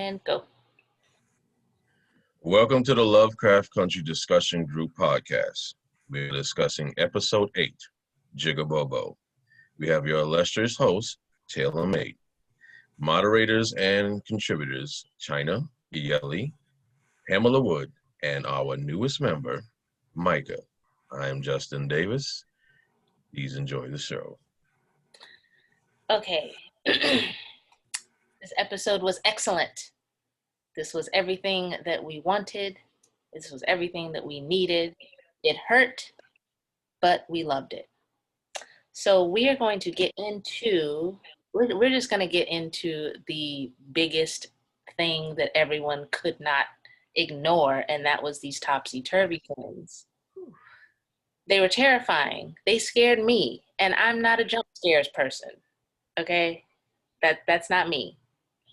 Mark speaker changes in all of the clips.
Speaker 1: and go.
Speaker 2: Welcome to the Lovecraft Country Discussion Group podcast. We're discussing episode 8, Jigabobo. We have your illustrious host, Taylor May. Moderators and contributors, China, Yeli, Pamela Wood, and our newest member, Micah. I am Justin Davis. Please enjoy the show.
Speaker 1: Okay. This episode was excellent. This was everything that we wanted. This was everything that we needed. It hurt, but we loved it. So we are going to get into, we're just going to get into the biggest thing that everyone could not ignore, and that was these topsy-turvy twins. They were terrifying. They scared me, and I'm not a jump scares person, okay? That's not me,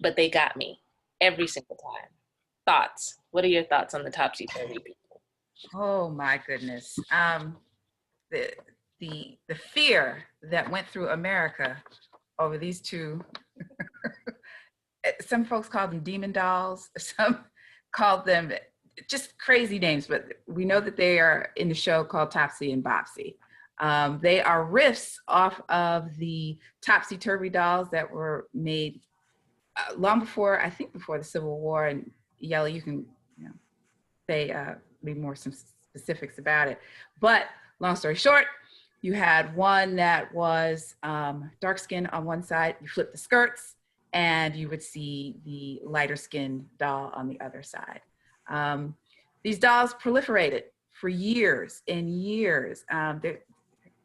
Speaker 1: but they got me every single time. Thoughts? What are your thoughts on the topsy-turvy people?
Speaker 3: Oh my goodness. The fear that went through America over these two, some folks call them demon dolls, some called them just crazy names, but we know that they are in the show called Topsy and Bopsy. They are riffs off of the topsy-turvy dolls that were made long before, I think before the Civil War. And Yelly, you can say maybe more some specifics about it. But long story short, you had one that was dark skin on one side, you flip the skirts, and you would see the lighter skin doll on the other side. These dolls proliferated for years and years. They're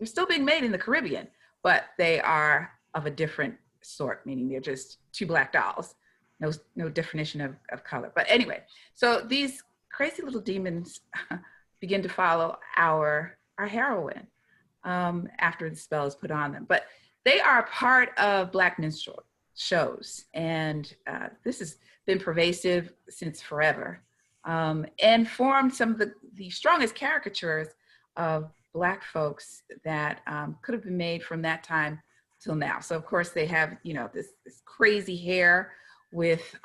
Speaker 3: still being made in the Caribbean, but they are of a different sort, meaning they're just two black dolls, no definition of color. But anyway, so these crazy little demons begin to follow our heroine after the spell is put on them. But they are a part of Black minstrel shows, and this has been pervasive since forever, and formed some of the strongest caricatures of Black folks that could have been made from that time till now. So of course they have, this crazy hair with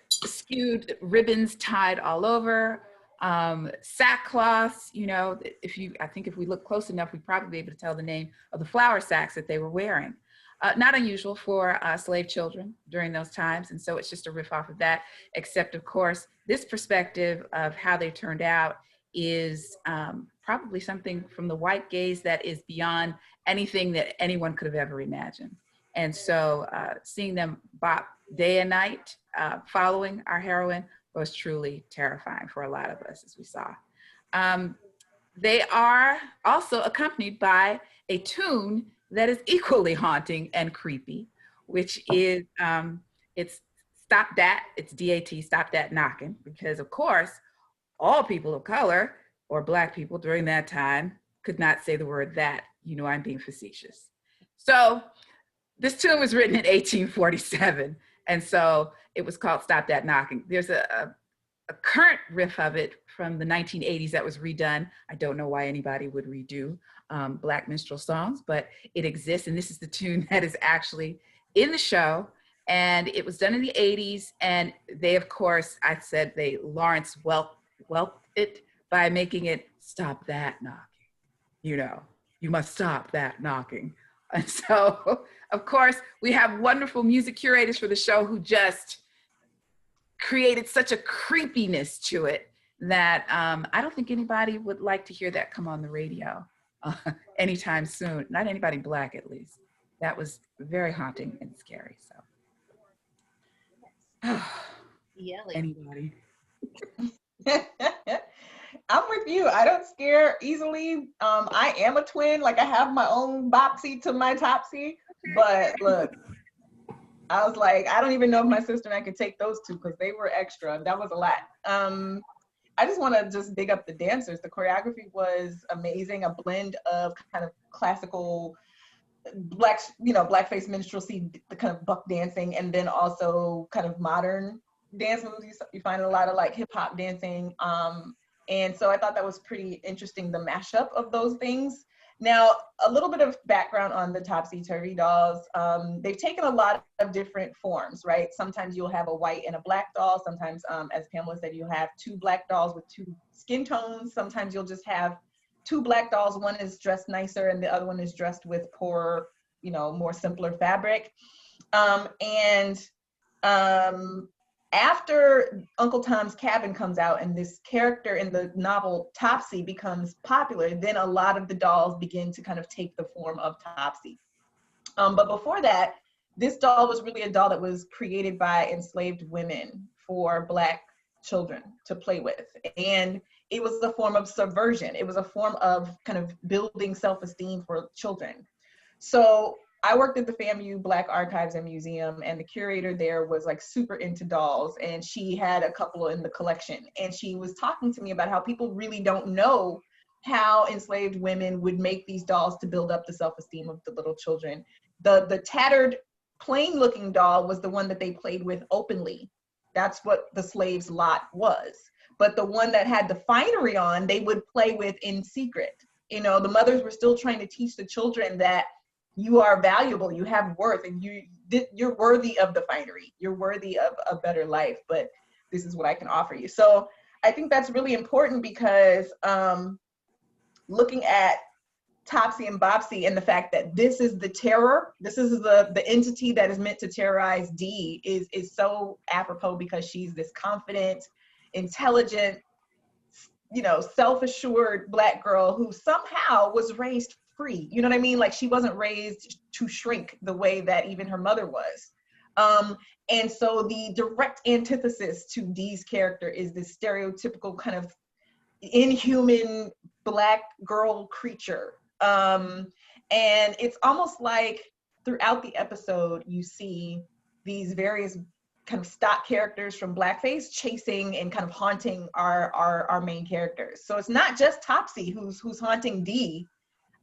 Speaker 3: skewed ribbons tied all over, sackcloths. I think if we look close enough, we'd probably be able to tell the name of the flour sacks that they were wearing. Not unusual for slave children during those times. And so it's just a riff off of that, except of course, this perspective of how they turned out is probably something from the white gaze that is beyond anything that anyone could have ever imagined. And so seeing them bop day and night following our heroine was truly terrifying for a lot of us, as we saw. They are also accompanied by a tune that is equally haunting and creepy, which is, it's Stop That, it's D-A-T, Stop That Knocking, because of course, all people of color or Black people during that time could not say the word that. I'm being facetious. So this tune was written in 1847, and so it was called Stop That Knocking. There's a current riff of it from the 1980s that was redone. I don't know why anybody would redo Black minstrel songs, but it exists, and this is the tune that is actually in the show, and it was done in the 80s, and they, of course, they Lawrence Welk it by making it Stop That Knocking. You must stop that knocking. And so, of course, we have wonderful music curators for the show who just created such a creepiness to it that I don't think anybody would like to hear that come on the radio anytime soon. Not anybody Black, at least. That was very haunting and scary. So, anybody?
Speaker 4: I'm with you. I don't scare easily. I am a twin. Like, I have my own Bopsy to my Topsy. But look, I was like, I don't even know if my sister and I could take those two because they were extra. That was a lot. I just want to just big up the dancers. The choreography was amazing. A blend of kind of classical blackface minstrelsy, the kind of buck dancing, and then also kind of modern dance moves. You find a lot of like hip hop dancing. And so I thought that was pretty interesting, the mashup of those things. Now, a little bit of background on the Topsy-Turvy dolls. They've taken a lot of different forms, right? Sometimes you'll have a white and a black doll. Sometimes, as Pamela said, you'll have two black dolls with two skin tones. Sometimes you'll just have two black dolls. One is dressed nicer and the other one is dressed with poorer, more simpler fabric. After Uncle Tom's Cabin comes out and this character in the novel Topsy becomes popular, then a lot of the dolls begin to kind of take the form of Topsy. But before that, this doll was really a doll that was created by enslaved women for Black children to play with. And it was a form of subversion. It was a form of kind of building self-esteem for children. So I worked at the FAMU Black Archives and Museum, and the curator there was like super into dolls, and she had a couple in the collection. And she was talking to me about how people really don't know how enslaved women would make these dolls to build up the self-esteem of the little children. The tattered, plain-looking doll was the one that they played with openly. That's what the slaves' lot was. But the one that had the finery on, they would play with in secret. The mothers were still trying to teach the children that you are valuable, you have worth, and you're worthy of the finery. You're worthy of a better life, but this is what I can offer you. So I think that's really important because looking at Topsy and Bopsy and the fact that this is the terror, this is the entity that is meant to terrorize Dee is so apropos because she's this confident, intelligent, self-assured Black girl who somehow was raised free. You know what I mean? Like she wasn't raised to shrink the way that even her mother was. And so the direct antithesis to Dee's character is this stereotypical kind of inhuman Black girl creature. And it's almost like throughout the episode, you see these various kind of stock characters from blackface chasing and kind of haunting our main characters. So it's not just Topsy who's haunting Dee,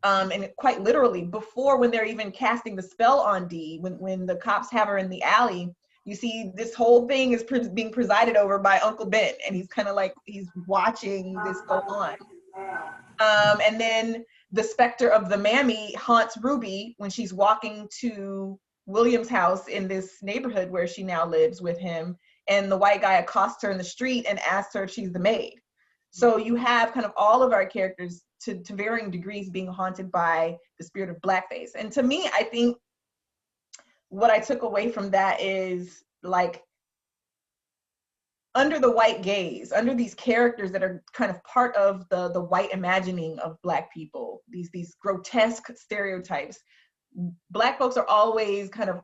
Speaker 4: and quite literally before when they're even casting the spell on Dee, when the cops have her in the alley, you see this whole thing is being presided over by Uncle Ben, and he's kind of like he's watching this go on. And then the specter of the Mammy haunts Ruby when she's walking to William's house in this neighborhood where she now lives with him, and the white guy accosts her in the street and asks her if she's the maid. So you have kind of all of our characters to varying degrees being haunted by the spirit of blackface. And to me, I think what I took away from that is like under the white gaze, under these characters that are kind of part of the white imagining of Black people, these grotesque stereotypes, Black folks are always kind of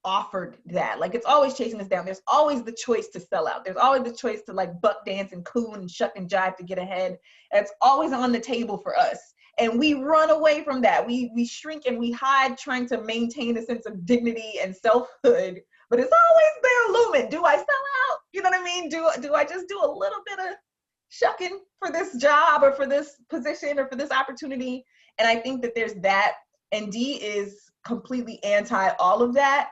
Speaker 4: offered that. Like it's always chasing us down. There's always the choice to sell out. There's always the choice to like buck dance and coon and shuck and jive to get ahead. It's always on the table for us. And we run away from that. We shrink and we hide trying to maintain a sense of dignity and selfhood. But it's always there looming. Do I sell out? You know what I mean? Do I just do a little bit of shucking for this job or for this position or for this opportunity? And I think that there's that. And Dee is completely anti all of that.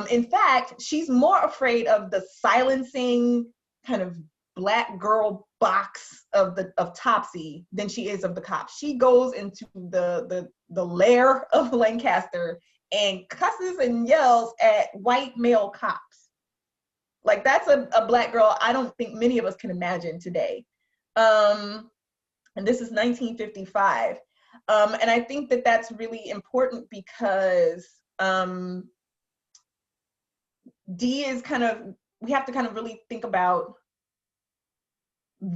Speaker 4: In fact, she's more afraid of the silencing kind of Black girl box of Topsy than she is of the cops. She goes into the lair of Lancaster and cusses and yells at white male cops. Like that's a Black girl I don't think many of us can imagine today. And this is 1955. And I think that that's really important because Dee is kind of, we have to kind of really think about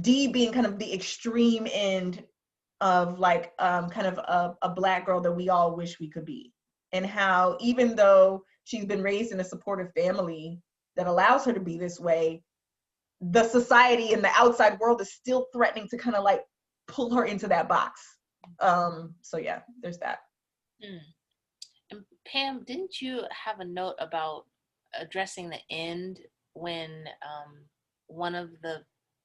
Speaker 4: Dee being kind of the extreme end of like kind of a Black girl that we all wish we could be. And how even though she's been raised in a supportive family that allows her to be this way, the society and the outside world is still threatening to kind of like pull her into that box. So yeah, there's that.
Speaker 1: And Pam, didn't you have a note about addressing the end when one of the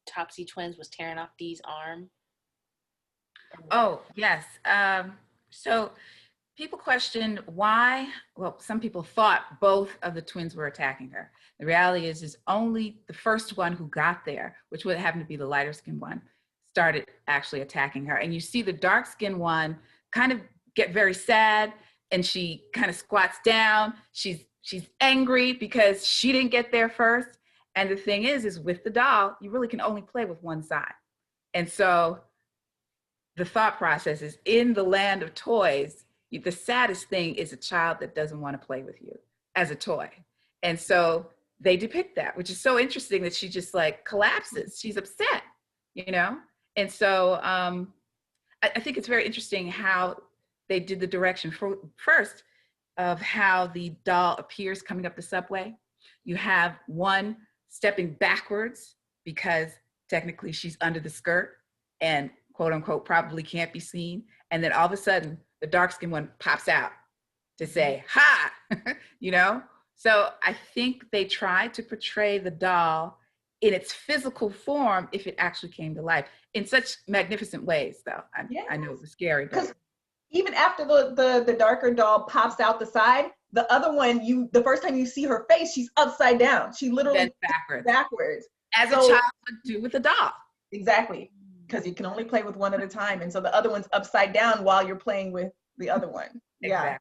Speaker 1: Topsy twins was tearing off Dee's arm?
Speaker 3: Oh, yes. So people questioned why, well, some people thought both of the twins were attacking her. The reality is only the first one who got there, which would happen to be the lighter skinned one, started actually attacking her. And you see the dark-skinned one kind of get very sad, and she kind of squats down. She's angry because she didn't get there first. And the thing is with the doll, you really can only play with one side. And so the thought process is, in the land of toys, the saddest thing is a child that doesn't want to play with you as a toy. And so they depict that, which is so interesting, that she just like collapses. She's upset, you know? And so I think it's very interesting how they did the direction first of how the doll appears coming up the subway. You have one stepping backwards because technically she's under the skirt and quote unquote probably can't be seen. And then all of a sudden the dark skinned one pops out to say, ha, you know? So I think they tried to portray the doll in its physical form if it actually came to life in such magnificent ways, though. I know it was scary, but
Speaker 4: even after the darker doll pops out the side, the other one, the first time you see her face, she's upside down. She literally backwards.
Speaker 3: As a child would do with a doll.
Speaker 4: Exactly, because you can only play with one at a time. And so the other one's upside down while you're playing with the other one.
Speaker 3: Exactly.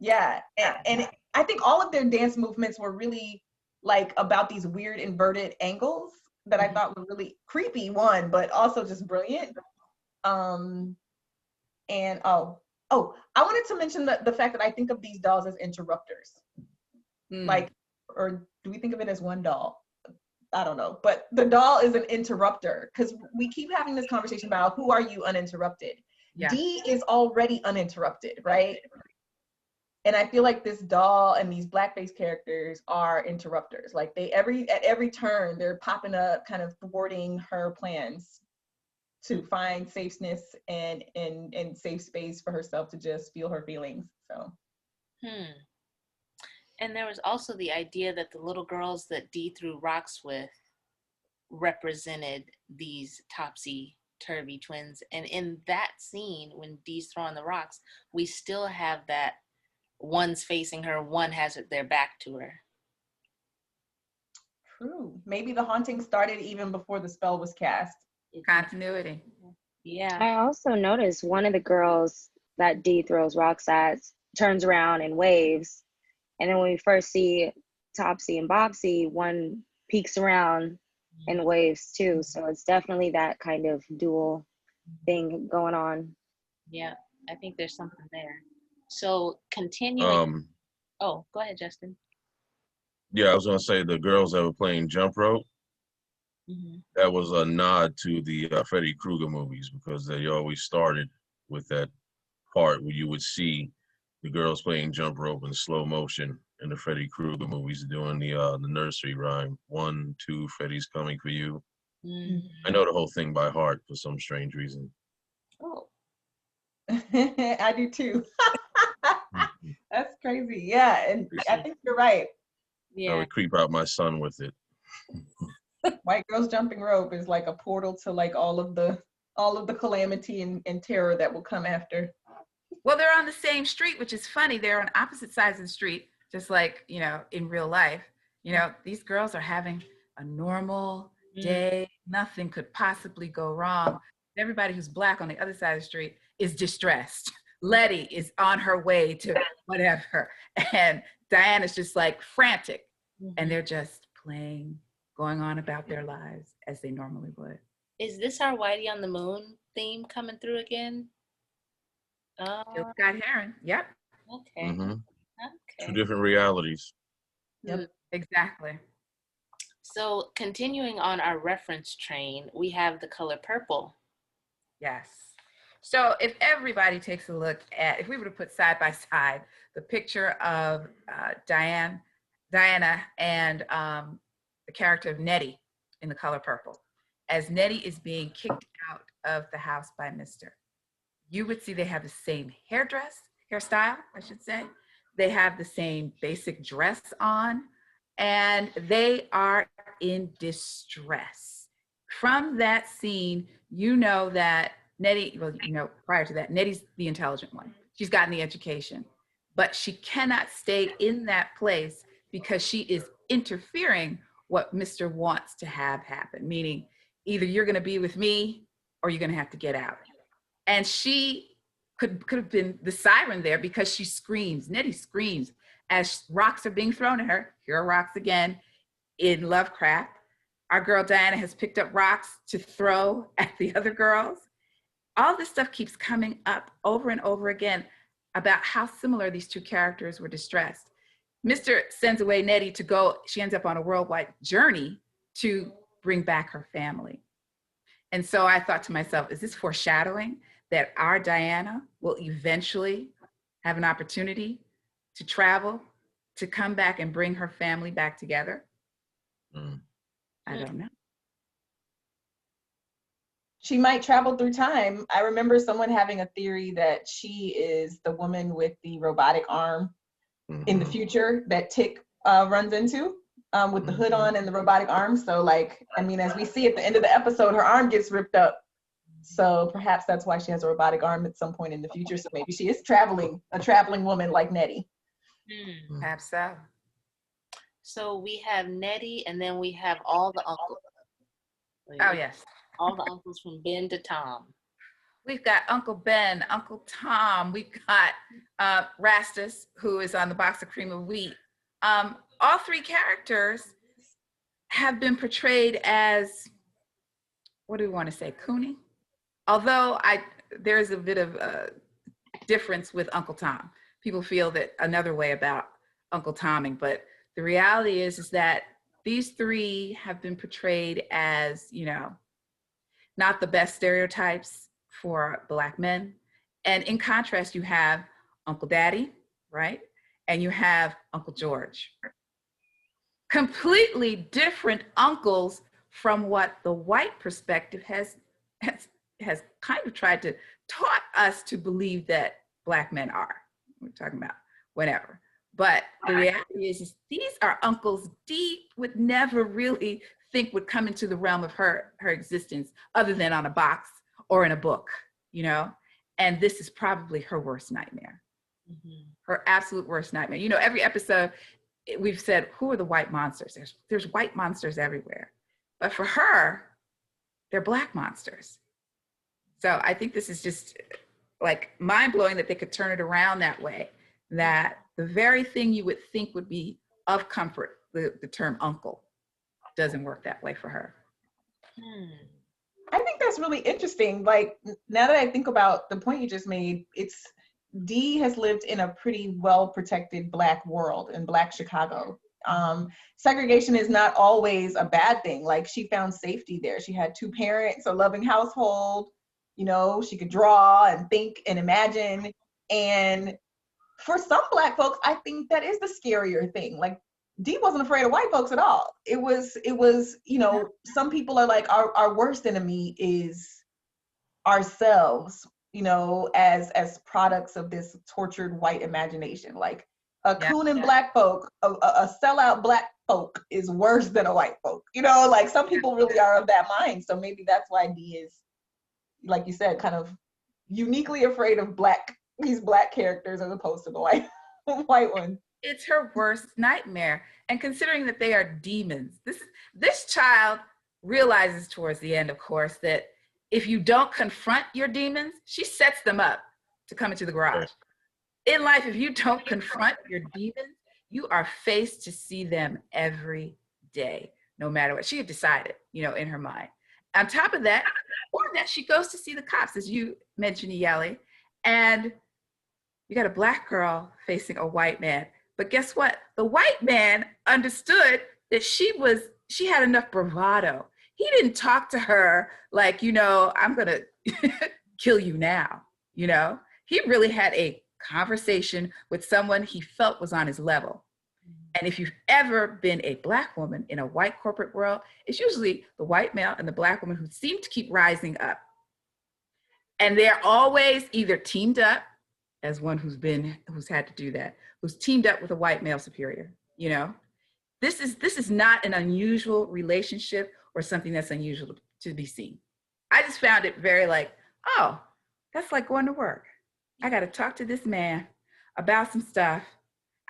Speaker 4: Yeah. And I think all of their dance movements were really like about these weird inverted angles that I thought were really creepy, one, but also just brilliant. And I wanted to mention the fact that I think of these dolls as interrupters. Like, or do we think of it as one doll? I don't know, but the doll is an interrupter, because we keep having this conversation about who are you uninterrupted. Yeah. Dee is already uninterrupted, right? And I feel like this doll and these blackface characters are interrupters. Like at every turn, they're popping up, kind of thwarting her plans to find safeness and safe space for herself to just feel her feelings. So.
Speaker 1: And there was also the idea that the little girls that Dee threw rocks with represented these topsy-turvy twins. And in that scene, when Dee's throwing the rocks, we still have that one's facing her, one has their back to her.
Speaker 4: True. Maybe the haunting started even before the spell was cast.
Speaker 3: Continuity.
Speaker 1: Yeah.
Speaker 5: I also noticed one of the girls that Dee throws rocks at turns around and waves. And then when we first see Topsy and Bobsy, one peeks around and waves too. So it's definitely that kind of dual thing going on.
Speaker 1: Yeah, I think there's something there. So continuing. Go ahead, Justin.
Speaker 2: Yeah, I was going to say the girls that were playing jump rope, that was a nod to the Freddy Krueger movies, because they always started with that part where you would see the girls playing jump rope in slow motion in the Freddy Krueger movies, doing the nursery rhyme, 1, 2, Freddy's coming for you. I know the whole thing by heart for some strange reason.
Speaker 1: Oh.
Speaker 4: I do too. That's crazy. Yeah, and I think you're right.
Speaker 2: Yeah. I would creep out my son with it.
Speaker 4: White Girls Jumping Rope is like a portal to like all of the calamity and terror that will come after.
Speaker 3: Well, they're on the same street, which is funny. They're on opposite sides of the street, just like, you know, in real life. You know, these girls are having a normal day. Nothing could possibly go wrong. Everybody who's Black on the other side of the street is distressed. Letty is on her way to whatever. And Diana's just like frantic. And they're just playing, going on about their lives as they normally would.
Speaker 1: Is this our Whitey on the Moon theme coming through again?
Speaker 3: Scott Heron. Yep.
Speaker 1: Okay.
Speaker 2: Okay. 2 different realities.
Speaker 3: Yep. Exactly.
Speaker 1: So continuing on our reference train, we have the color purple.
Speaker 3: Yes. So if everybody takes a look at, if we were to put side by side the picture of Diana and the character of Nettie in the color purple, as Nettie is being kicked out of the house by Mr., you would see they have the same hairstyle, I should say. They have the same basic dress on, and they are in distress. From that scene, you know that Nettie, well, you know, prior to that, Nettie's the intelligent one. She's gotten the education, but she cannot stay in that place because she is interfering what Mr. wants to have happen, meaning either you're going to be with me or you're going to have to get out. And she could have been the siren there because she screams. Nettie screams as rocks are being thrown at her. Here are rocks again in Lovecraft. Our girl Diana has picked up rocks to throw at the other girls. All this stuff keeps coming up over and over again about how similar these two characters were distressed. Mr. sends away Nettie to go, she ends up on a worldwide journey to bring back her family. And so I thought to myself, is this foreshadowing that our Diana will eventually have an opportunity to travel, to come back and bring her family back together? I don't know.
Speaker 4: She might travel through time. I remember someone having a theory that she is the woman with the robotic arm in the future that Tick runs into with the hood on and the robotic arm. So like, I mean, as we see at the end of the episode, her arm gets ripped up. So perhaps that's why she has a robotic arm at some point in the future. So maybe she is a traveling woman like Nettie.
Speaker 3: Perhaps so.
Speaker 1: So we have Nettie, and then we have all the uncles.
Speaker 3: Oh, yes.
Speaker 1: All the uncles from Ben to Tom.
Speaker 3: We've got Uncle Ben, Uncle Tom. We've got Rastus, who is on the box of cream of wheat. All three characters have been portrayed as, what do we want to say, Cooney? Although there's a bit of a difference with Uncle Tom. People feel that another way about Uncle Tomming, but the reality is that these three have been portrayed as, you know, not the best stereotypes for Black men. And in contrast, you have Uncle Daddy, right? And you have Uncle George. Completely different uncles from what the white perspective has kind of tried to taught us to believe that Black men are. We're talking about whatever. But the reality is these are uncles Dee would never really think would come into the realm of her existence other than on a box or in a book, you know? And this is probably her worst nightmare. Her absolute worst nightmare. You know, every episode we've said, who are the white monsters? There's white monsters everywhere. But for her, they're Black monsters. So I think this is just like mind-blowing that they could turn it around that way, that the very thing you would think would be of comfort, the term uncle, doesn't work that way for her.
Speaker 4: I think that's really interesting. Like, now that I think about the point you just made, Dee has lived in a pretty well-protected Black world in Black Chicago. Segregation is not always a bad thing. Like, she found safety there. She had two parents, a loving household, you know, she could draw and think and imagine. And for some Black folks, I think that is the scarier thing. Like, Dee wasn't afraid of white folks at all. It was, you know, some people are like, our worst enemy is ourselves, you know, as products of this tortured white imagination. Like a coon and Black folk, a sellout Black folk is worse than a white folk. You know, like some people really are of that mind. So maybe that's why Dee is, like you said, kind of uniquely afraid of these Black characters as opposed to the white one.
Speaker 3: It's her worst nightmare. And considering that they are demons, this child realizes towards the end, of course, that if you don't confront your demons, she sets them up to come into the garage. In life, if you don't confront your demons, you are faced to see them every day, no matter what. She had decided, you know, in her mind. On top of that, she goes to see the cops, as you mentioned, Yeli, and you got a Black girl facing a white man. But guess what? The white man understood that she had enough bravado. He didn't talk to her like, you know, I'm gonna kill you now, you know? He really had a conversation with someone he felt was on his level. And if you've ever been a Black woman in a white corporate world, it's usually the white male and the Black woman who seem to keep rising up. And they're always either teamed up as one who's had to do that, who's teamed up with a white male superior, you know? This is not an unusual relationship or something that's unusual to be seen. I just found it very like, oh, that's like going to work. I got to talk to this man about some stuff.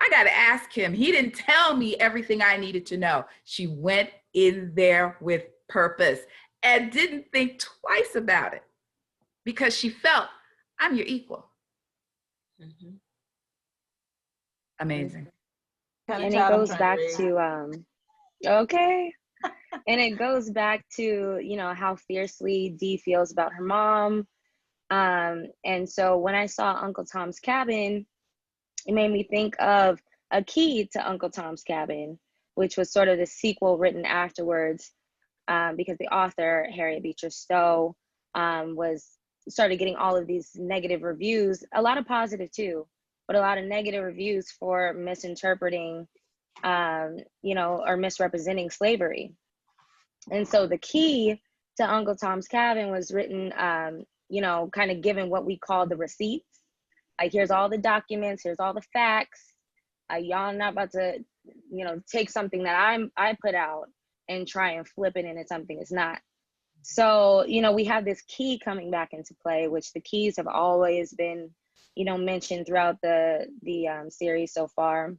Speaker 3: I got to ask him. He didn't tell me everything I needed to know. She went in there with purpose. and didn't think twice about it because she felt, I'm your equal.
Speaker 1: Mhm.
Speaker 3: Amazing.
Speaker 4: Kind of
Speaker 5: And it
Speaker 4: child I'm
Speaker 5: goes
Speaker 4: trying
Speaker 5: back
Speaker 4: raise.
Speaker 5: to okay. And it goes back to, you know, how fiercely Dee feels about her mom. And so when I saw Uncle Tom's Cabin, it made me think of A Key to Uncle Tom's Cabin, which was sort of the sequel written afterwards, because the author, Harriet Beecher Stowe, was started getting all of these negative reviews, a lot of positive too, but a lot of negative reviews for misinterpreting, you know, or misrepresenting slavery. And so The Key to Uncle Tom's Cabin was written, you know, kind of given what we call the receipts. Like, here's all the documents, here's all the facts. Y'all not about to, you know, take something that I put out and try and flip it into something it's not. So, you know, we have this key coming back into play, which the keys have always been, you know, mentioned throughout the series so far.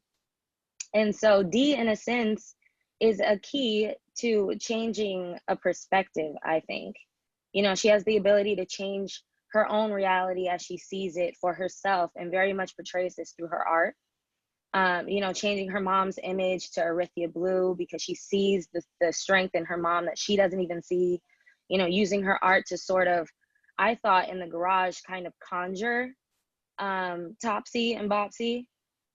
Speaker 5: And so Dee, in a sense, is a key to changing a perspective, I think. You know, she has the ability to change her own reality as she sees it for herself, and very much portrays this through her art. You know, changing her mom's image to Arithia Blue because she sees the strength in her mom that she doesn't even see. You know, using her art to sort of, I thought in the garage, kind of conjure Topsy and Bopsy,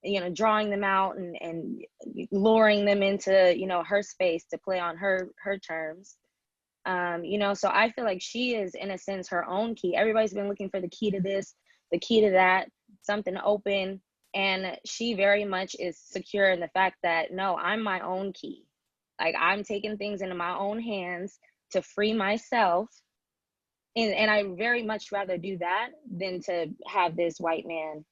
Speaker 5: you know, drawing them out and luring them into, you know, her space to play on her terms. You know, so I feel like she is, in a sense, her own key. Everybody's been looking for the key to this, the key to that, something open. And she very much is secure in the fact that, no, I'm my own key. Like, I'm taking things into my own hands to free myself. And I very much rather do that than to have this white man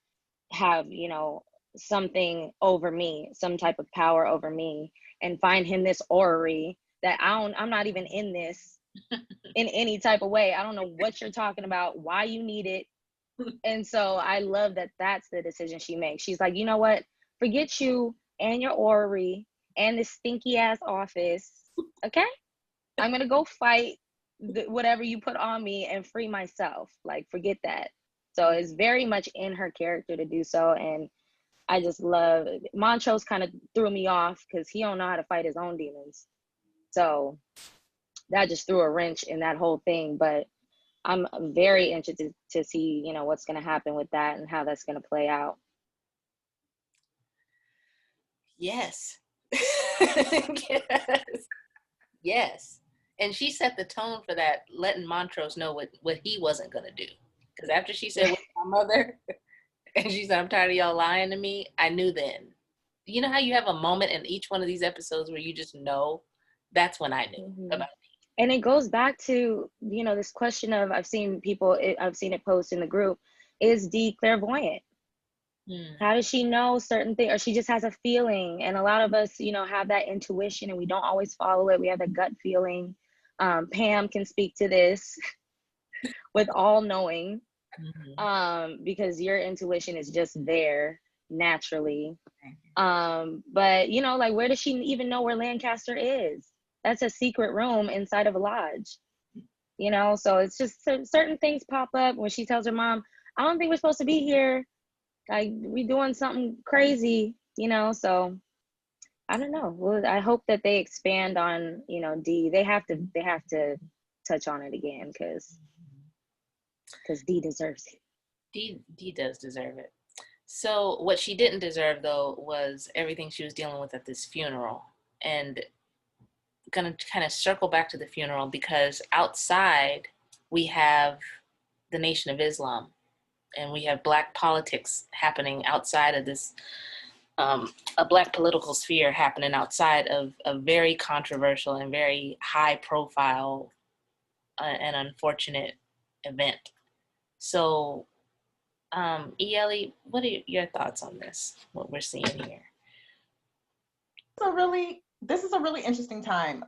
Speaker 5: have, you know, something over me, some type of power over me, and find him this orrery that I'm not even in this in any type of way. I don't know what you're talking about, why you need it. And so I love that that's the decision she makes. She's like, you know what? Forget you and your orrery and this stinky ass office. Okay? I'm going to go fight whatever you put on me and free myself. Like, forget that. So it's very much in her character to do so. And I just love it. Montrose kind of threw me off because he don't know how to fight his own demons. So that just threw a wrench in that whole thing. But I'm very interested to see, you know, what's going to happen with that and how that's going to play out.
Speaker 1: Yes. Yes. Yes. And she set the tone for that, letting Montrose know what he wasn't going to do. Because after she said, "Where's my mother?" and she said, "I'm tired of y'all lying to me," I knew then. You know how you have a moment in each one of these episodes where you just know? That's when I knew about it.
Speaker 5: And it goes back to, you know, this question of, I've seen it post in the group, is Dee clairvoyant? How does she know certain things? Or she just has a feeling. And a lot of us, you know, have that intuition and we don't always follow it. We have that gut feeling. Pam can speak to this with all knowing, because your intuition is just there naturally. But, you know, like, where does she even know where Lancaster is? That's a secret room inside of a lodge, you know? So it's just certain things pop up when she tells her mom, I don't think we're supposed to be here. Like, we doing something crazy, you know? So I don't know. Well, I hope that they expand on, you know, Dee. They have to touch on it again because Dee deserves it.
Speaker 1: Dee does deserve it. So what she didn't deserve, though, was everything she was dealing with at this funeral. And going to kind of circle back to the funeral, because outside we have the Nation of Islam and we have Black politics happening outside of this, a Black political sphere happening outside of a very controversial and very high profile and unfortunate event. So, Eli, what are your thoughts on this, what we're seeing here?
Speaker 4: This is a really interesting time.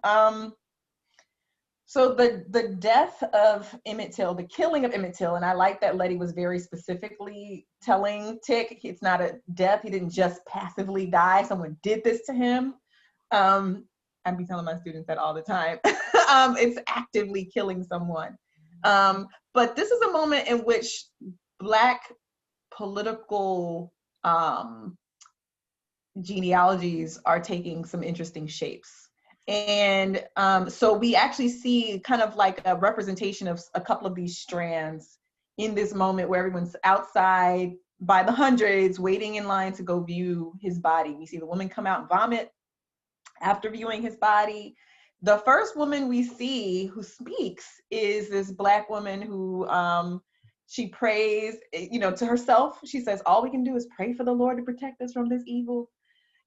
Speaker 4: So the death of Emmett Till, the killing of Emmett Till, and I like that Letty was very specifically telling Tick it's not a death. He didn't just passively die. Someone did this to him. I be telling my students that all the time. It's actively killing someone. But this is a moment in which Black political genealogies are taking some interesting shapes. And so we actually see kind of like a representation of a couple of these strands in this moment where everyone's outside by the hundreds waiting in line to go view his body. We see the woman come out and vomit after viewing his body. The first woman we see who speaks is this Black woman who she prays, to herself. She says, all we can do is pray for the Lord to protect us from this evil.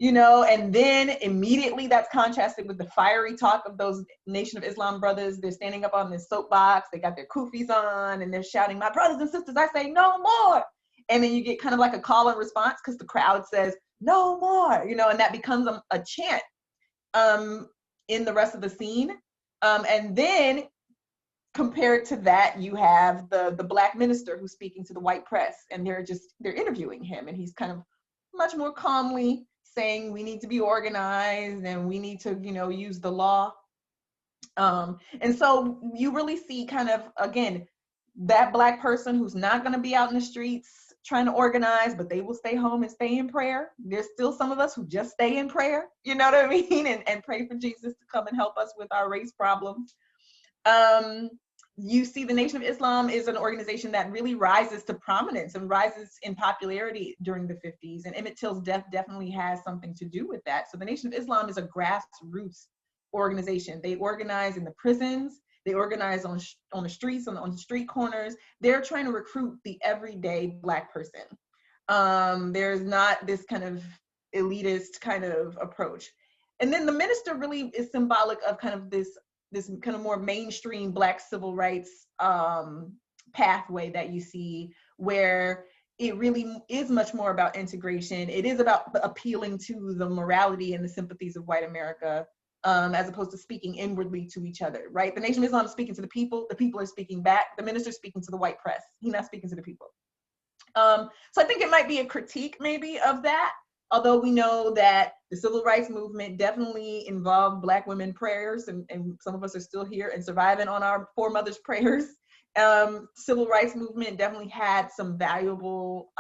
Speaker 4: And then immediately that's contrasted with the fiery talk of those Nation of Islam brothers. They're standing up on this soapbox, they got their kufis on, and they're shouting, my brothers and sisters, I say no more. And then you get kind of like a call and response because the crowd says, no more, and that becomes a chant in the rest of the scene. And then compared to that, you have the Black minister who's speaking to the white press, and they're interviewing him, and he's kind of much more calmly saying we need to be organized and we need to, use the law. And so you really see kind of, again, that Black person who's not going to be out in the streets trying to organize, but they will stay home and stay in prayer. There's still some of us who just stay in prayer, you know what I mean? And pray for Jesus to come and help us with our race problems. You see the Nation of Islam is an organization that really rises to prominence and rises in popularity during the 50s. And Emmett Till's death definitely has something to do with that. So the Nation of Islam is a grassroots organization. They organize in the prisons. They organize on the streets, on the street corners. They're trying to recruit the everyday Black person. There's not this kind of elitist kind of approach. And then the minister really is symbolic of kind of this kind of more mainstream Black civil rights pathway that you see, where it really is much more about integration. It is about appealing to the morality and the sympathies of white America, as opposed to speaking inwardly to each other, right? The Nation of Islam is speaking to the people are speaking back, the minister's speaking to the white press, he's not speaking to the people. So I think it might be a critique maybe of that, although we know that the civil rights movement definitely involved Black women prayers, and some of us are still here and surviving on our foremothers' prayers. Civil rights movement definitely had some valuable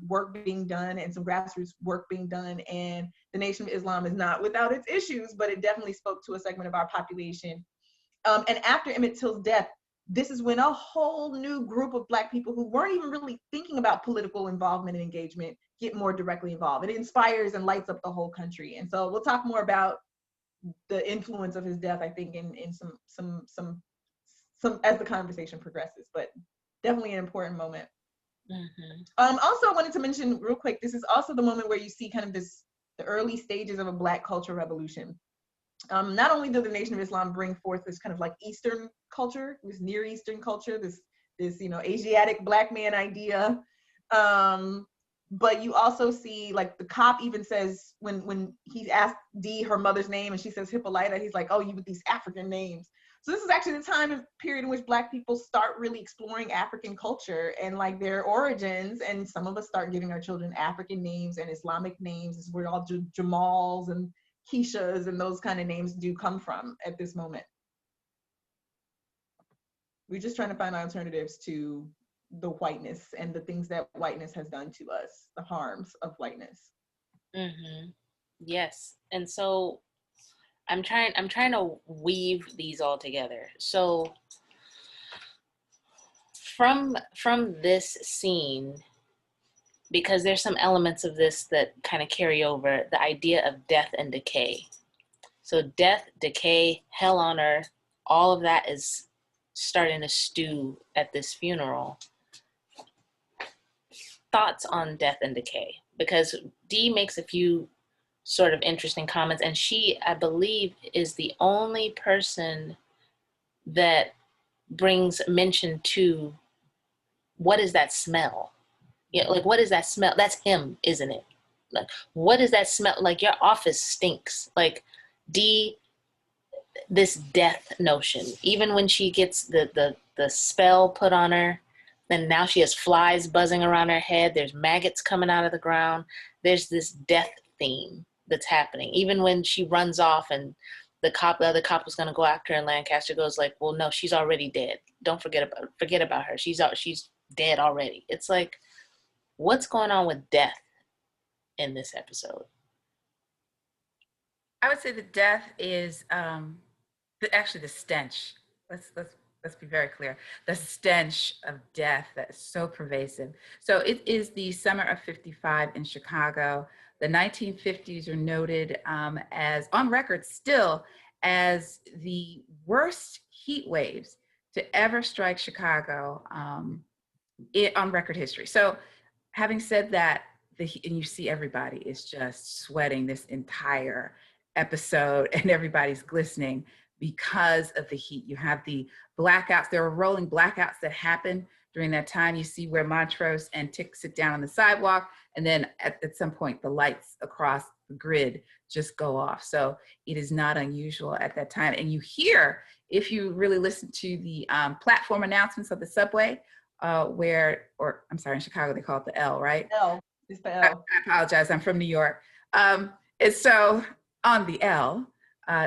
Speaker 4: work being done and some grassroots work being done, and the Nation of Islam is not without its issues, but it definitely spoke to a segment of our population. And after Emmett Till's death, this is when a whole new group of Black people who weren't even really thinking about political involvement and engagement get more directly involved. It inspires and lights up the whole country. And so we'll talk more about the influence of his death, I think, in some as the conversation progresses, but definitely an important moment. Mm-hmm. Also, I wanted to mention real quick, this is also the moment where you see kind of the early stages of a Black culture revolution. Not only did the Nation of Islam bring forth this kind of like Eastern culture, this Near Eastern culture, this Asiatic Black man idea, but you also see, like, the cop even says when he asked Dee her mother's name and she says Hippolyta, he's like, oh, you with these African names. So this is actually the time and period in which Black people start really exploring African culture and like their origins. And some of us start giving our children African names and Islamic names. This is where all Jamals and Keishas and those kind of names do come from at this moment. We're just trying to find alternatives to the whiteness and the things that whiteness has done to us, the harms of whiteness.
Speaker 1: Mm-hmm. Yes. And so I'm trying to weave these all together. So from this scene, because there's some elements of this that kind of carry over, the idea of death and decay. So death, decay, hell on earth, all of that is starting to stew at this funeral. Thoughts on death and decay, because Dee makes a few sort of interesting comments, and she, I believe, is the only person that brings mention to what is that smell? Yeah, like, what is that smell? That's him, isn't it? Like, what is that smell? Like, your office stinks. Like, Dee, this death notion, even when she gets the spell put on her, and now she has flies buzzing around her head, there's maggots coming out of the ground, there's this death theme that's happening. Even when she runs off and the other cop was going to go after her, and Lancaster goes like, well, no, she's already dead. Don't forget about her. She's dead already. It's like, what's going on with death in this episode?
Speaker 3: I would say the death is actually the stench. Let's be very clear. The stench of death that is so pervasive. So it is the summer of '55 in Chicago. The 1950s are noted as, on record still, as the worst heat waves to ever strike Chicago on record history. So having said that, and you see everybody is just sweating this entire episode and everybody's glistening because of the heat. You have the blackouts. There are rolling blackouts that happen during that time. You see where Montrose and Tick sit down on the sidewalk, and then at some point the lights across the grid just go off. So it is not unusual at that time. And you hear, if you really listen to the platform announcements of the subway, I'm sorry, in Chicago they call it the L, right?
Speaker 4: L. It's the L.
Speaker 3: I apologize, I'm from New York. And so on the L,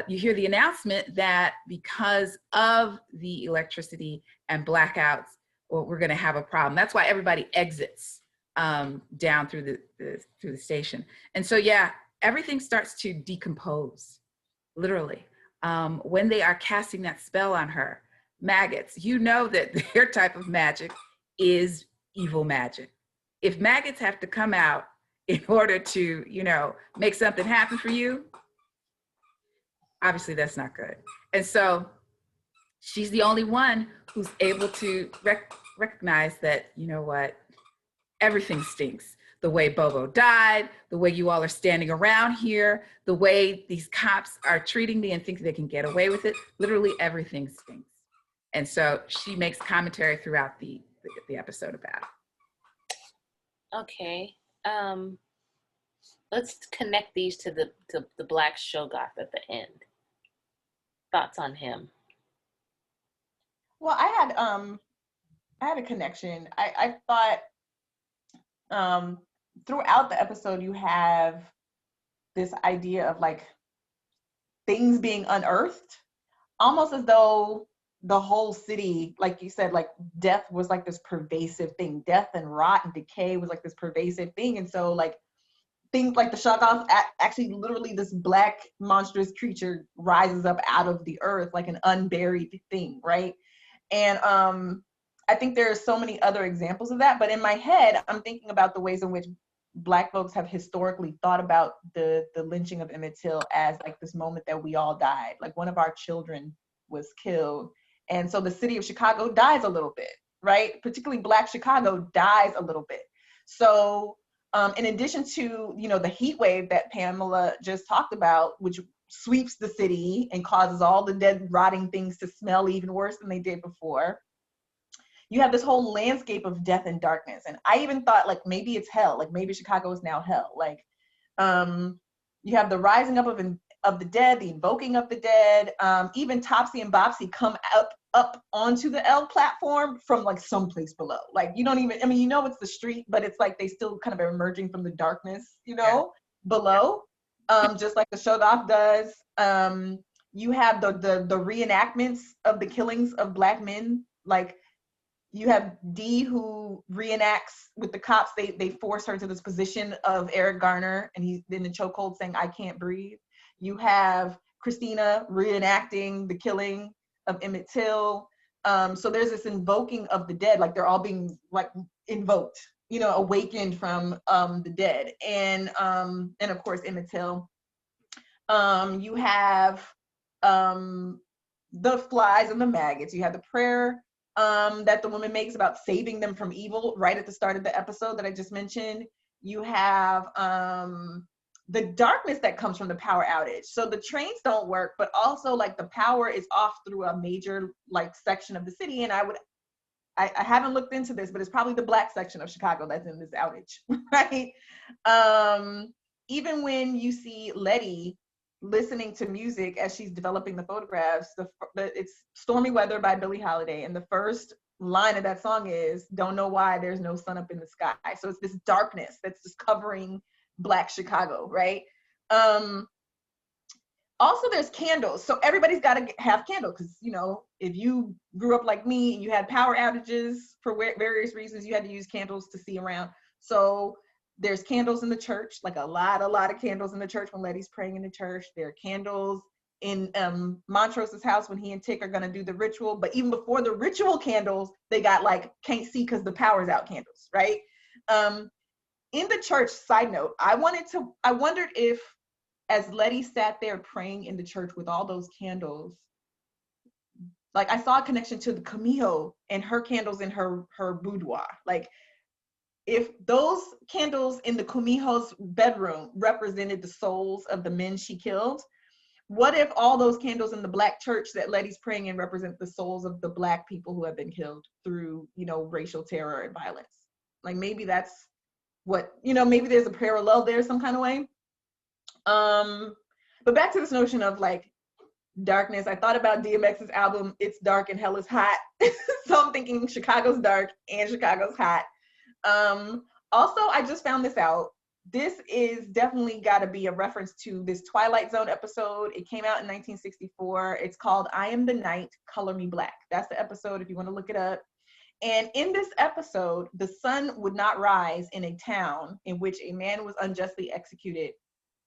Speaker 3: you hear the announcement that because of the electricity and blackouts, well, we're gonna have a problem. That's why everybody exits down through the station. And so, yeah, everything starts to decompose, literally. When they are casting that spell on her, maggots, you know that their type of magic is evil magic. If maggots have to come out in order to, make something happen for you, obviously that's not good. And so she's the only one who's able to recognize that, you know what, everything stinks. The way Bobo died, the way you all are standing around here, the way these cops are treating me and think they can get away with it, literally everything stinks. And so she makes commentary throughout the episode about it.
Speaker 1: Okay. Let's connect these to the Black Shogoth at the end. Thoughts on him?
Speaker 4: Well, I had a connection. I thought throughout the episode you have this idea of like things being unearthed, almost as though the whole city, like you said, like death was like this pervasive thing. Death and rot and decay was like this pervasive thing. And so like things like the Shoggoth, actually literally this black monstrous creature rises up out of the earth like an unburied thing, right? And I think there are so many other examples of that, but in my head, I'm thinking about the ways in which Black folks have historically thought about the lynching of Emmett Till as like this moment that we all died, like one of our children was killed. And so the city of Chicago dies a little bit, right? Particularly Black Chicago dies a little bit. So in addition to, the heat wave that Pamela just talked about, which sweeps the city and causes all the dead, rotting things to smell even worse than they did before, you have this whole landscape of death and darkness. And I even thought like maybe it's hell, like maybe Chicago is now hell. Like you have the rising up of the dead, the invoking of the dead, even Topsy and Bopsy come up onto the L platform from like someplace below. Like you don't even, it's the street, but it's like they still kind of are emerging from the darkness, below, just like the Shoggoth does. You have the reenactments of the killings of Black men. Like you have Dee who reenacts with the cops. They force her to this position of Eric Garner, and he's in the chokehold saying, "I can't breathe." You have Christina reenacting the killing of Emmett Till. So there's this invoking of the dead, like they're all being like invoked, awakened from the dead. And of course Emmett Till. You have the flies and the maggots. You have the prayer that the woman makes about saving them from evil right at the start of the episode that I just mentioned. You have the darkness that comes from the power outage. So the trains don't work, but also like the power is off through a major like section of the city. And I haven't looked into this, but it's probably the Black section of Chicago that's in this outage, right? Even when you see Letty listening to music as she's developing the photographs, it's Stormy Weather by Billie Holiday. And the first line of that song is, "Don't know why there's no sun up in the sky." So it's this darkness that's just covering Black Chicago, right? Also, there's candles. So everybody's got to have candles because, you know, if you grew up like me and you had power outages for various reasons, you had to use candles to see around. So there's candles in the church, like a lot of candles in the church when Letty's praying in the church. There are candles in Montrose's house when he and Tick are going to do the ritual. But even before the ritual candles, they got like can't see because the power's out candles, right? In the church, side note, I wondered if, as Letty sat there praying in the church with all those candles, like I saw a connection to the Camille and her candles in her boudoir. Like if those candles in the Kumiho's bedroom represented the souls of the men she killed, what if all those candles in the Black church that Letty's praying in represent the souls of the Black people who have been killed through, you know, racial terror and violence? Like maybe that's what, you know, maybe there's a parallel there some kind of way. But back to this notion of like darkness, I thought about DMX's album, It's Dark and Hell is Hot. So I'm thinking Chicago's dark and Chicago's hot. Also, I just found this out. This is definitely got to be a reference to this Twilight Zone episode. It came out in 1964. It's called I Am the Night, Color Me Black. That's the episode if you want to look it up. And in this episode, the sun would not rise in a town in which a man was unjustly executed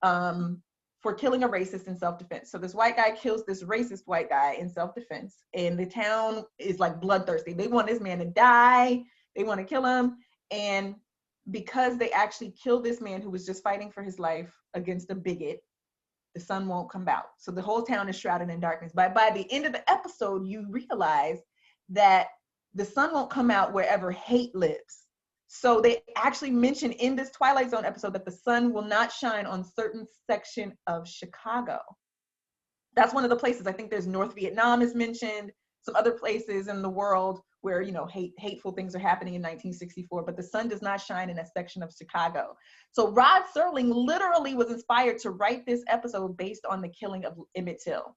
Speaker 4: for killing a racist in self-defense. So this white guy kills this racist white guy in self-defense, and the town is like bloodthirsty. They want this man to die. They want to kill him. And because they actually killed this man who was just fighting for his life against a bigot, the sun won't come out. So the whole town is shrouded in darkness. But by the end of the episode, you realize that the sun won't come out wherever hate lives. So they actually mention in this Twilight Zone episode that the sun will not shine on certain section of Chicago. That's one of the places. I think there's North Vietnam is mentioned, some other places in the world where, you know, hateful things are happening in 1964, but the sun does not shine in a section of Chicago. So Rod Serling literally was inspired to write this episode based on the killing of Emmett Till.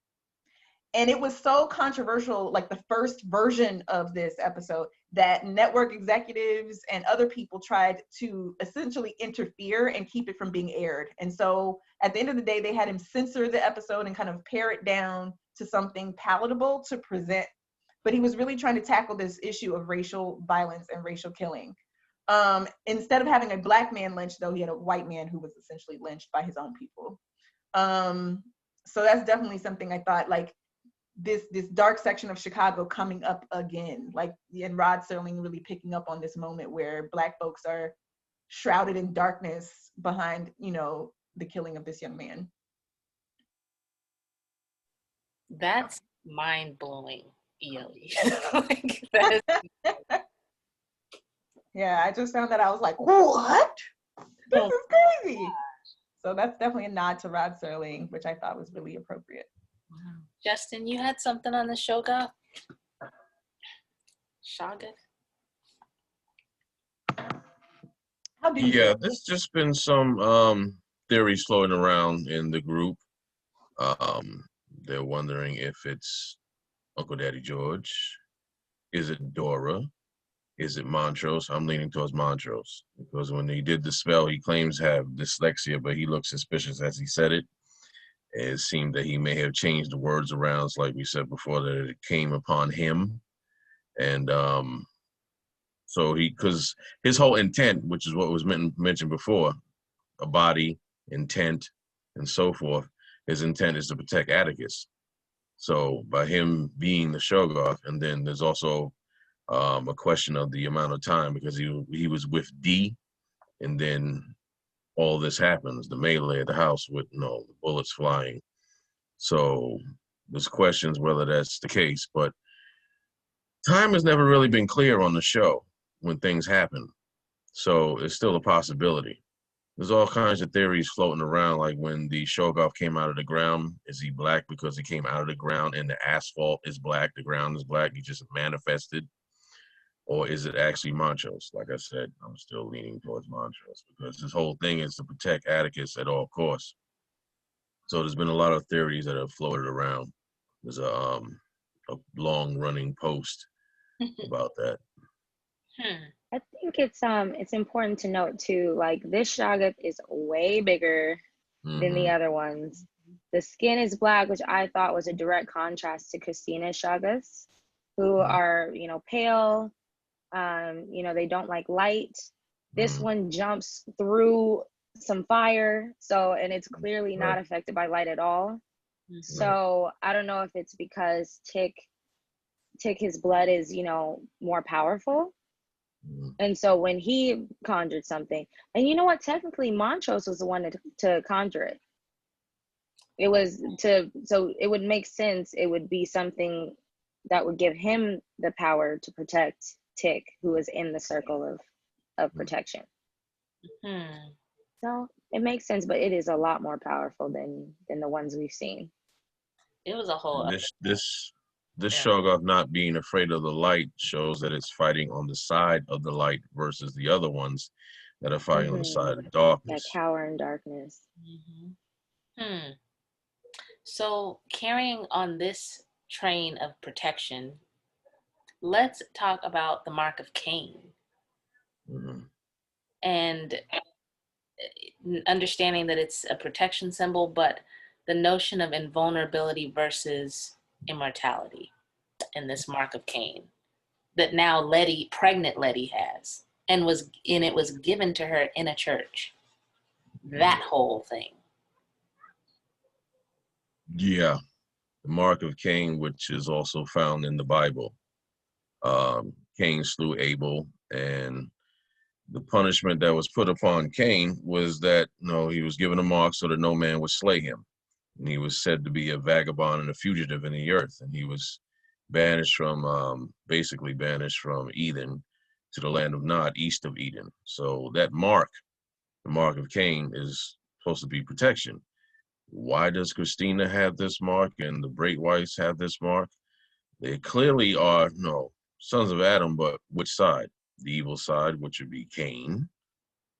Speaker 4: And it was so controversial, like the first version of this episode, that network executives and other people tried to essentially interfere and keep it from being aired. And so at the end of the day, they had him censor the episode and kind of pare it down to something palatable to present. But he was really trying to tackle this issue of racial violence and racial killing. Instead of having a Black man lynched, though, he had a white man who was essentially lynched by his own people. So that's definitely something I thought, like, this dark section of Chicago coming up again, like, and Rod Serling really picking up on this moment where Black folks are shrouded in darkness behind, you know, the killing of this young man.
Speaker 1: That's mind-blowing, Eely. Like, that is...
Speaker 4: Yeah, I just found that I was like, what? This is crazy. So that's definitely a nod to Rod Serling, which I thought was really appropriate.
Speaker 1: Wow. Justin, you had something on the Shoga? Shaga?
Speaker 2: Yeah, there's just been some theories floating around in the group. They're wondering if it's Uncle Daddy George. Is it Dora? Is it Montrose? I'm leaning towards Montrose because when he did the spell, he claims to have dyslexia, but he looked suspicious as he said it. It seemed that he may have changed the words around, like we said before, that it came upon him. And so because his whole intent, which is what was mentioned before, a body, intent, and so forth, his intent is to protect Atticus. So by him being the Shoggoth, and then there's also a question of the amount of time, because he was with D, and then all this happens, the melee at the house with the bullets flying. So there's questions whether that's the case, but time has never really been clear on the show when things happen. So it's still a possibility. There's all kinds of theories floating around, like when the Shoggoth came out of the ground, is he Black because he came out of the ground and the asphalt is Black, the ground is Black, he just manifested? Or is it actually Montrose? Like I said, I'm still leaning towards Montrose because his whole thing is to protect Atticus at all costs. So there's been a lot of theories that have floated around. There's a long-running post about that.
Speaker 5: I think it's important to note too, like this Shoggoth is way bigger than the other ones. The skin is black, which I thought was a direct contrast to Christina's Chagas, who are, you know, pale. You know, they don't like light. This one jumps through some fire, so, and it's clearly not affected by light at all. So I don't know if it's because Tick, his blood is, you know, more powerful. And so when he conjured something, and you know what, technically Montrose was the one to conjure it. It was so it would make sense. It would be something that would give him the power to protect Tick, who is in the circle of protection. So it makes sense, but it is a lot more powerful than the ones we've seen.
Speaker 1: It was a whole.
Speaker 2: This Shoggoth not being afraid of the light shows that it's fighting on the side of the light versus the other ones that are fighting on the side of darkness.
Speaker 5: That cower in darkness.
Speaker 1: So carrying on this train of protection, let's talk about the mark of Cain. And understanding that it's a protection symbol, but the notion of invulnerability versus immortality in this mark of Cain that now Letty, pregnant Letty, has, and it was given to her in a church. That whole thing.
Speaker 2: Yeah, the mark of Cain, which is also found in the Bible. Cain slew Abel, and the punishment that was put upon Cain was that he was given a mark so that no man would slay him. And he was said to be a vagabond and a fugitive in the earth. And he was banished from, basically banished from Eden to the land of Nod, east of Eden. So that mark, the mark of Cain, is supposed to be protection. Why does Christina have this mark and the Great Whites have this mark? They clearly are, sons of Adam, but which side? The evil side, which would be Cain.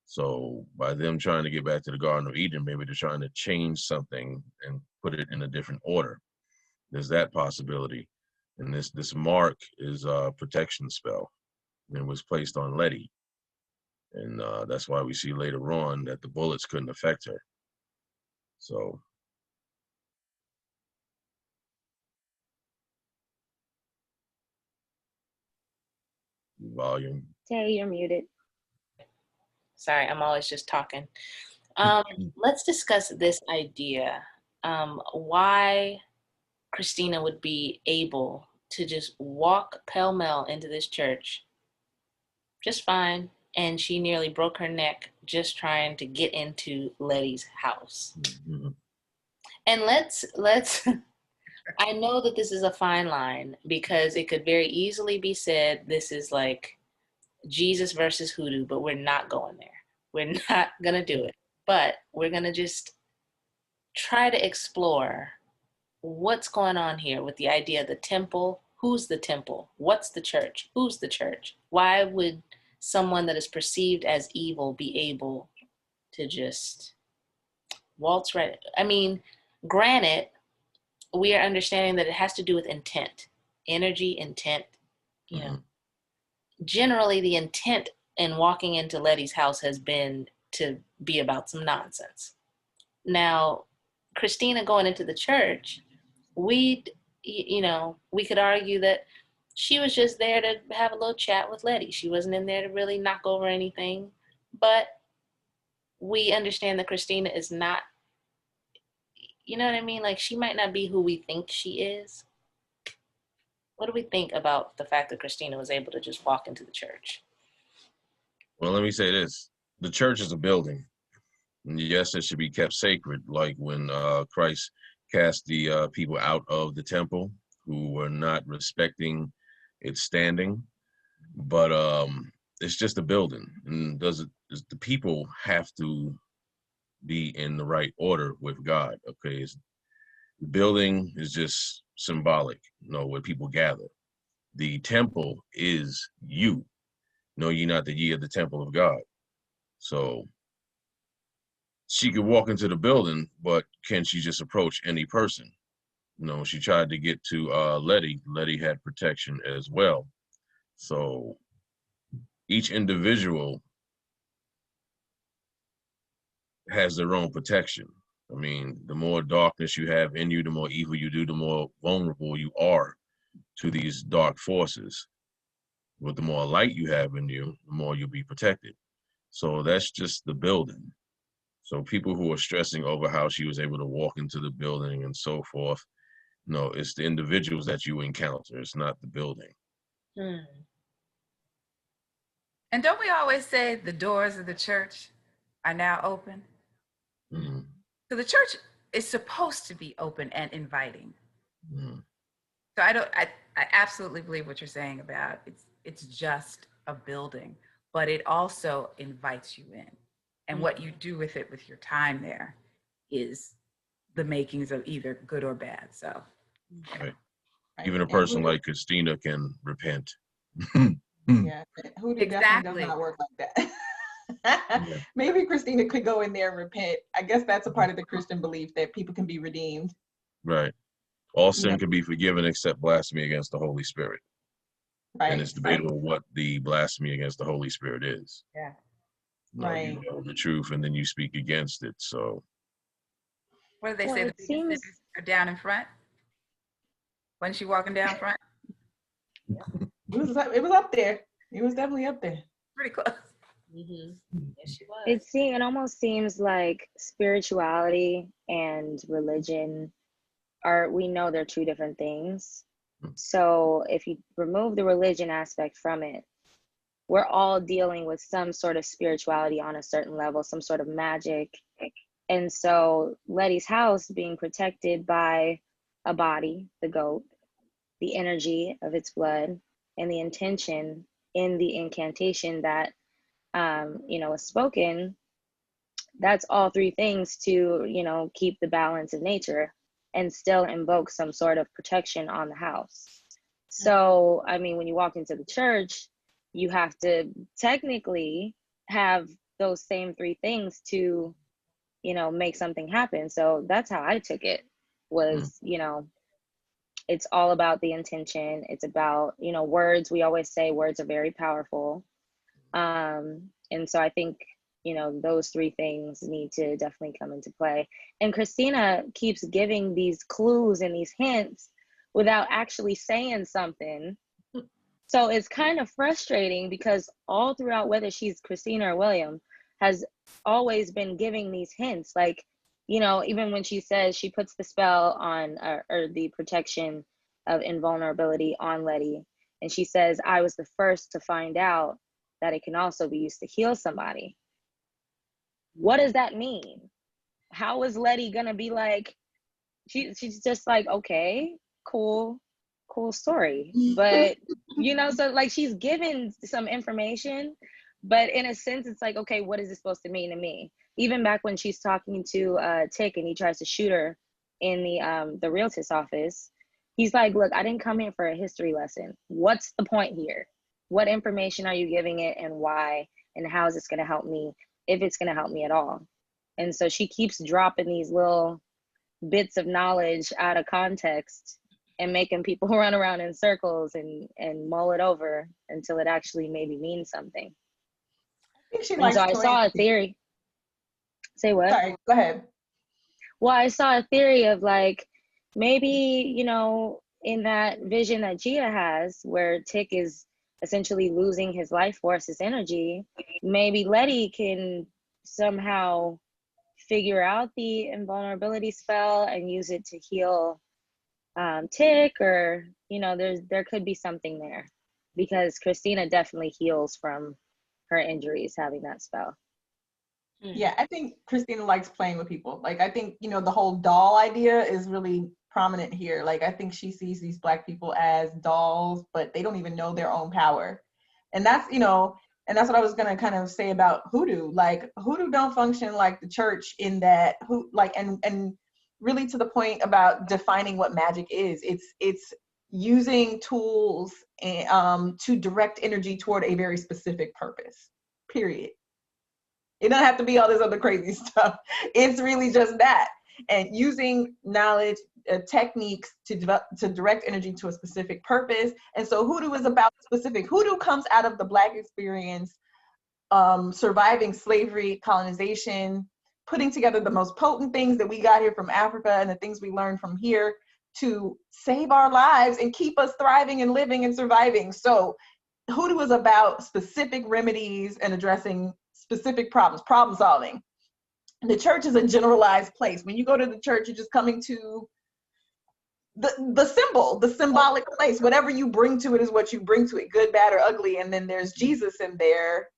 Speaker 2: So by them trying to get back to the Garden of Eden, maybe they're trying to change something and put it in a different order. There's that possibility. And this mark is a protection spell, and it was placed on Letty. And that's why we see later on that the bullets couldn't affect her. So. Volume.
Speaker 5: Tay, you're muted.
Speaker 1: Sorry, I'm always just talking. Let's discuss this idea. Why Christina would be able to just walk pell-mell into this church just fine, and she nearly broke her neck just trying to get into Letty's house. And let's I know that this is a fine line because it could very easily be said this is like Jesus versus hoodoo, but we're not going there. We're not going to do it. But we're going to just try to explore what's going on here with the idea of the temple. Who's the temple? What's the church? Who's the church? Why would someone that is perceived as evil be able to just waltz right? I mean, granted, we are understanding that it has to do with intent, energy, intent, Generally, the intent in walking into Letty's house has been to be about some nonsense. Now, Christina going into the church, we could argue that she was just there to have a little chat with Letty. She wasn't in there to really knock over anything. But we understand that Christina is not, you know what I mean? Like, she might not be who we think she is. What do we think about the fact that Christina was able to just walk into the church?
Speaker 2: Well, let me say this. The church is a building. And yes, it should be kept sacred, like when Christ cast the people out of the temple who were not respecting its standing. But it's just a building. And does the people have to be in the right order with God? Okay, the building is just symbolic, where people gather. The temple is you. Know ye not that ye are the temple of God. So she could walk into the building, but can she just approach any person? She tried to get to Letty. Letty had protection as well. So each individual has their own protection. I mean, the more darkness you have in you, the more evil you do, the more vulnerable you are to these dark forces. But the more light you have in you, the more you'll be protected. So that's just the building. So people who are stressing over how she was able to walk into the building and so forth, no, it's the individuals that you encounter. It's not the building.
Speaker 1: Hmm.
Speaker 3: And don't we always say the doors of the church are now open?
Speaker 2: Mm-hmm.
Speaker 3: So the church is supposed to be open and inviting.
Speaker 2: Mm-hmm.
Speaker 3: So I absolutely believe what you're saying about it's just a building, but it also invites you in. And what you do with it with your time there is the makings of either good or bad. So
Speaker 2: Right. Even a person like Christina can repent.
Speaker 4: Yeah, hoodoo definitely does
Speaker 3: exactly.
Speaker 4: not work like that. Maybe Christina could go in there and repent. I guess that's a part of the Christian belief that people can be redeemed.
Speaker 2: Right. All sin can be forgiven except blasphemy against the Holy Spirit.
Speaker 4: Right.
Speaker 2: And it's debatable what the blasphemy against the Holy Spirit is.
Speaker 3: Yeah.
Speaker 2: No, you know the truth and then you speak against it. So
Speaker 3: What do they
Speaker 5: Well,
Speaker 3: say? The
Speaker 5: it
Speaker 3: biggest
Speaker 5: seems
Speaker 3: sinners are down in front. Wasn't she walking down front?
Speaker 4: It was up there. It was definitely up there.
Speaker 3: Pretty close.
Speaker 1: Mm-hmm. Yes, she was.
Speaker 5: it almost seems like spirituality and religion we know they're two different things. So if you remove the religion aspect from it, we're all dealing with some sort of spirituality on a certain level, some sort of magic. And so Letty's house being protected by a body, the goat, the energy of its blood, and the intention in the incantation that is spoken, that's all three things to keep the balance of nature and still invoke some sort of protection on the house. So I mean, when you walk into the church, you have to technically have those same three things to make something happen. So that's how I took it, was it's all about the intention. It's about words. We always say words are very powerful. And so I think those three things need to definitely come into play. And Christina keeps giving these clues and these hints without actually saying something. So it's kind of frustrating because all throughout, whether she's Christina or William, has always been giving these hints. Like, even when she says she puts the spell on or the protection of invulnerability on Letty, and she says, I was the first to find out that it can also be used to heal somebody. What does that mean? How is Letty gonna be like, she's just like, okay, cool story. But so like she's given some information, but in a sense it's like, okay, what is this supposed to mean to me? Even back when she's talking to Tick and he tries to shoot her in the realtor's office, he's like, look, I didn't come here for a history lesson. What's the point here? What information are you giving it, and why, and how is this going to help me, if it's going to help me at all? And so she keeps dropping these little bits of knowledge out of context and making people run around in circles and mull it over until it actually maybe means something.
Speaker 4: I think she
Speaker 5: And
Speaker 4: likes
Speaker 5: so I saw a theory. Say what?
Speaker 4: Sorry, go ahead.
Speaker 5: Well, I saw a theory of like, maybe, in that vision that Gia has, where Tick is essentially losing his life force, his energy, maybe Letty can somehow figure out the invulnerability spell and use it to heal Tick, or there could be something there, because Christina definitely heals from her injuries having that spell.
Speaker 4: Yeah, I think Christina likes playing with people. Like, I think the whole doll idea is really prominent here. Like, I think she sees these Black people as dolls, but they don't even know their own power. And that's and that's what I was gonna kind of say about hoodoo. Like, hoodoo don't function like the church in that and really to the point about defining what magic is. It's using tools to direct energy toward a very specific purpose. Period. It doesn't have to be all this other crazy stuff. It's really just that, and using knowledge, techniques to direct energy to a specific purpose. And so hoodoo is about specific. Hoodoo comes out of the Black experience, surviving slavery, colonization, putting together the most potent things that we got here from Africa and the things we learned from here to save our lives and keep us thriving and living and surviving. So hoodoo is about specific remedies and addressing specific problems, problem solving. The church is a generalized place. When you go to the church, you're just coming to the symbol, the symbolic place. Whatever you bring to it is what you bring to it, good, bad, or ugly. And then there's Jesus in there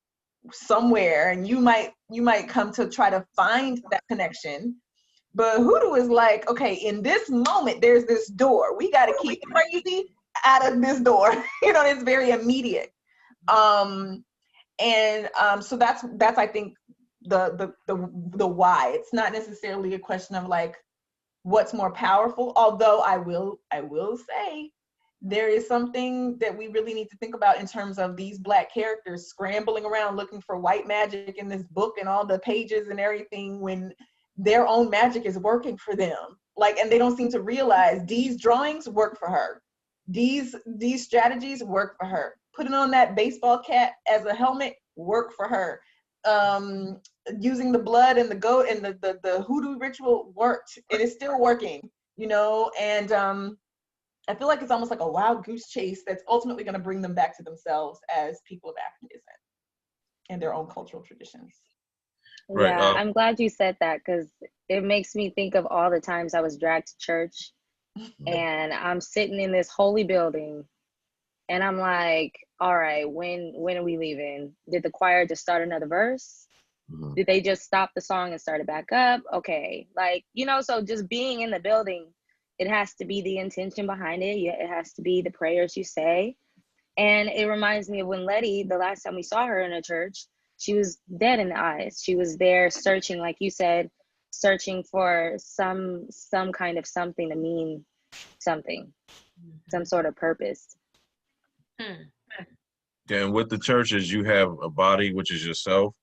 Speaker 4: somewhere, and you might come to try to find that connection. But hoodoo is like, okay, in this moment, there's this door. We got to keep crazy out of this door. It's very immediate. So that's I think the why. It's not necessarily a question of like what's more powerful, although I will say there is something that we really need to think about in terms of these Black characters scrambling around looking for white magic in this book and all the pages and everything when their own magic is working for them. And they don't seem to realize these drawings work for her. These strategies work for her. Putting on that baseball cap as a helmet work for her. Using the blood and the goat and the hoodoo ritual worked, and it's still working, and I feel like it's almost like a wild goose chase that's ultimately going to bring them back to themselves as people of African descent and their own cultural traditions.
Speaker 2: Right.
Speaker 5: Yeah, I'm glad you said that, because it makes me think of all the times I was dragged to church and I'm sitting in this holy building and I'm like, all right, when are we leaving? Did the choir just start another verse?
Speaker 2: Mhm.
Speaker 5: Did they just stop the song and start it back up? Okay. So just being in the building, it has to be the intention behind it. It has to be the prayers you say. And it reminds me of when Letty, the last time we saw her in a church, she was dead in the eyes. She was there searching, like you said, searching for some kind of something to mean something, some sort of purpose.
Speaker 2: And with the churches, you have a body, which is yourself.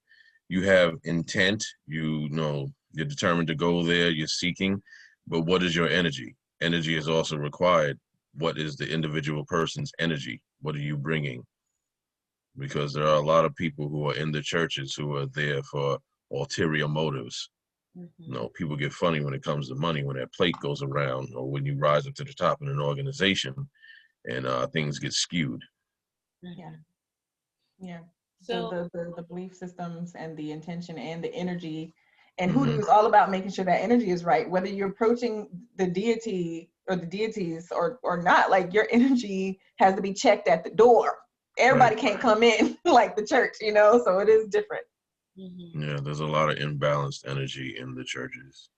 Speaker 2: You have intent. You're determined to go there. You're seeking. But what is your energy? Energy is also required. What is the individual person's energy? What are you bringing? Because there are a lot of people who are in the churches who are there for ulterior motives. People get funny when it comes to money, when that plate goes around, or when you rise up to the top in an organization and things get skewed.
Speaker 4: Yeah.
Speaker 1: So
Speaker 4: the belief systems and the intention and the energy, and hoodoo is all about making sure that energy is right, whether you're approaching the deity or the deities or not. Like, your energy has to be checked at the door. Everybody can't come in like the church, so it is different.
Speaker 2: Yeah, there's a lot of imbalanced energy in the churches.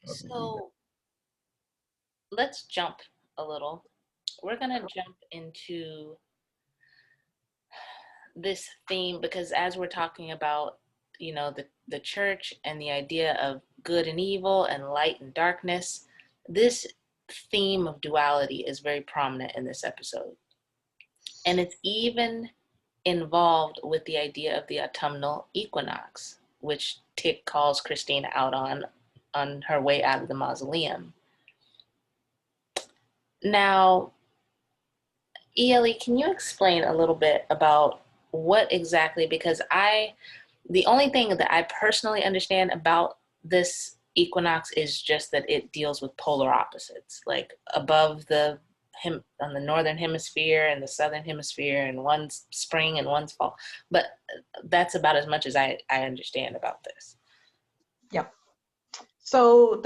Speaker 1: So let's jump a little. We're going to jump into this theme because as we're talking about, the church and the idea of good and evil and light and darkness, this theme of duality is very prominent in this episode. And it's even involved with the idea of the autumnal equinox, which Tick calls Christina out on her way out of the mausoleum. Now, Eli, can you explain a little bit about what exactly, because the only thing that I personally understand about this equinox is just that it deals with polar opposites, like above on the northern hemisphere and the southern hemisphere, and one's spring and one's fall. But that's about as much as I understand about this.
Speaker 4: Yep. So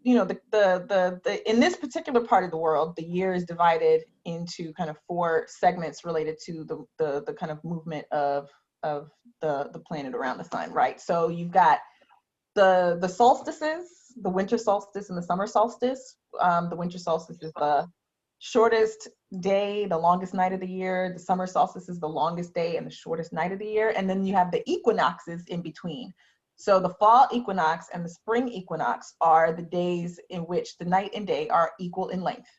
Speaker 4: in this particular part of the world, the year is divided into kind of 4 segments related to the kind of movement of the planet around the sun, right? So you've got the solstices, the winter solstice and the summer solstice. The winter solstice is the shortest day, the longest night of the year. The summer solstice is the longest day and the shortest night of the year. And then you have the equinoxes in between. So the fall equinox and the spring equinox are the days in which the night and day are equal in length.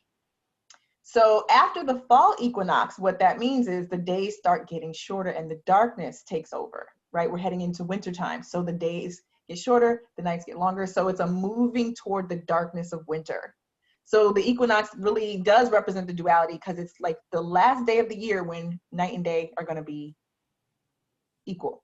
Speaker 4: So after the fall equinox, what that means is the days start getting shorter and the darkness takes over, right? We're heading into wintertime. So the days get shorter, the nights get longer. So it's a moving toward the darkness of winter. So the equinox really does represent the duality, because it's like the last day of the year when night and day are going to be equal.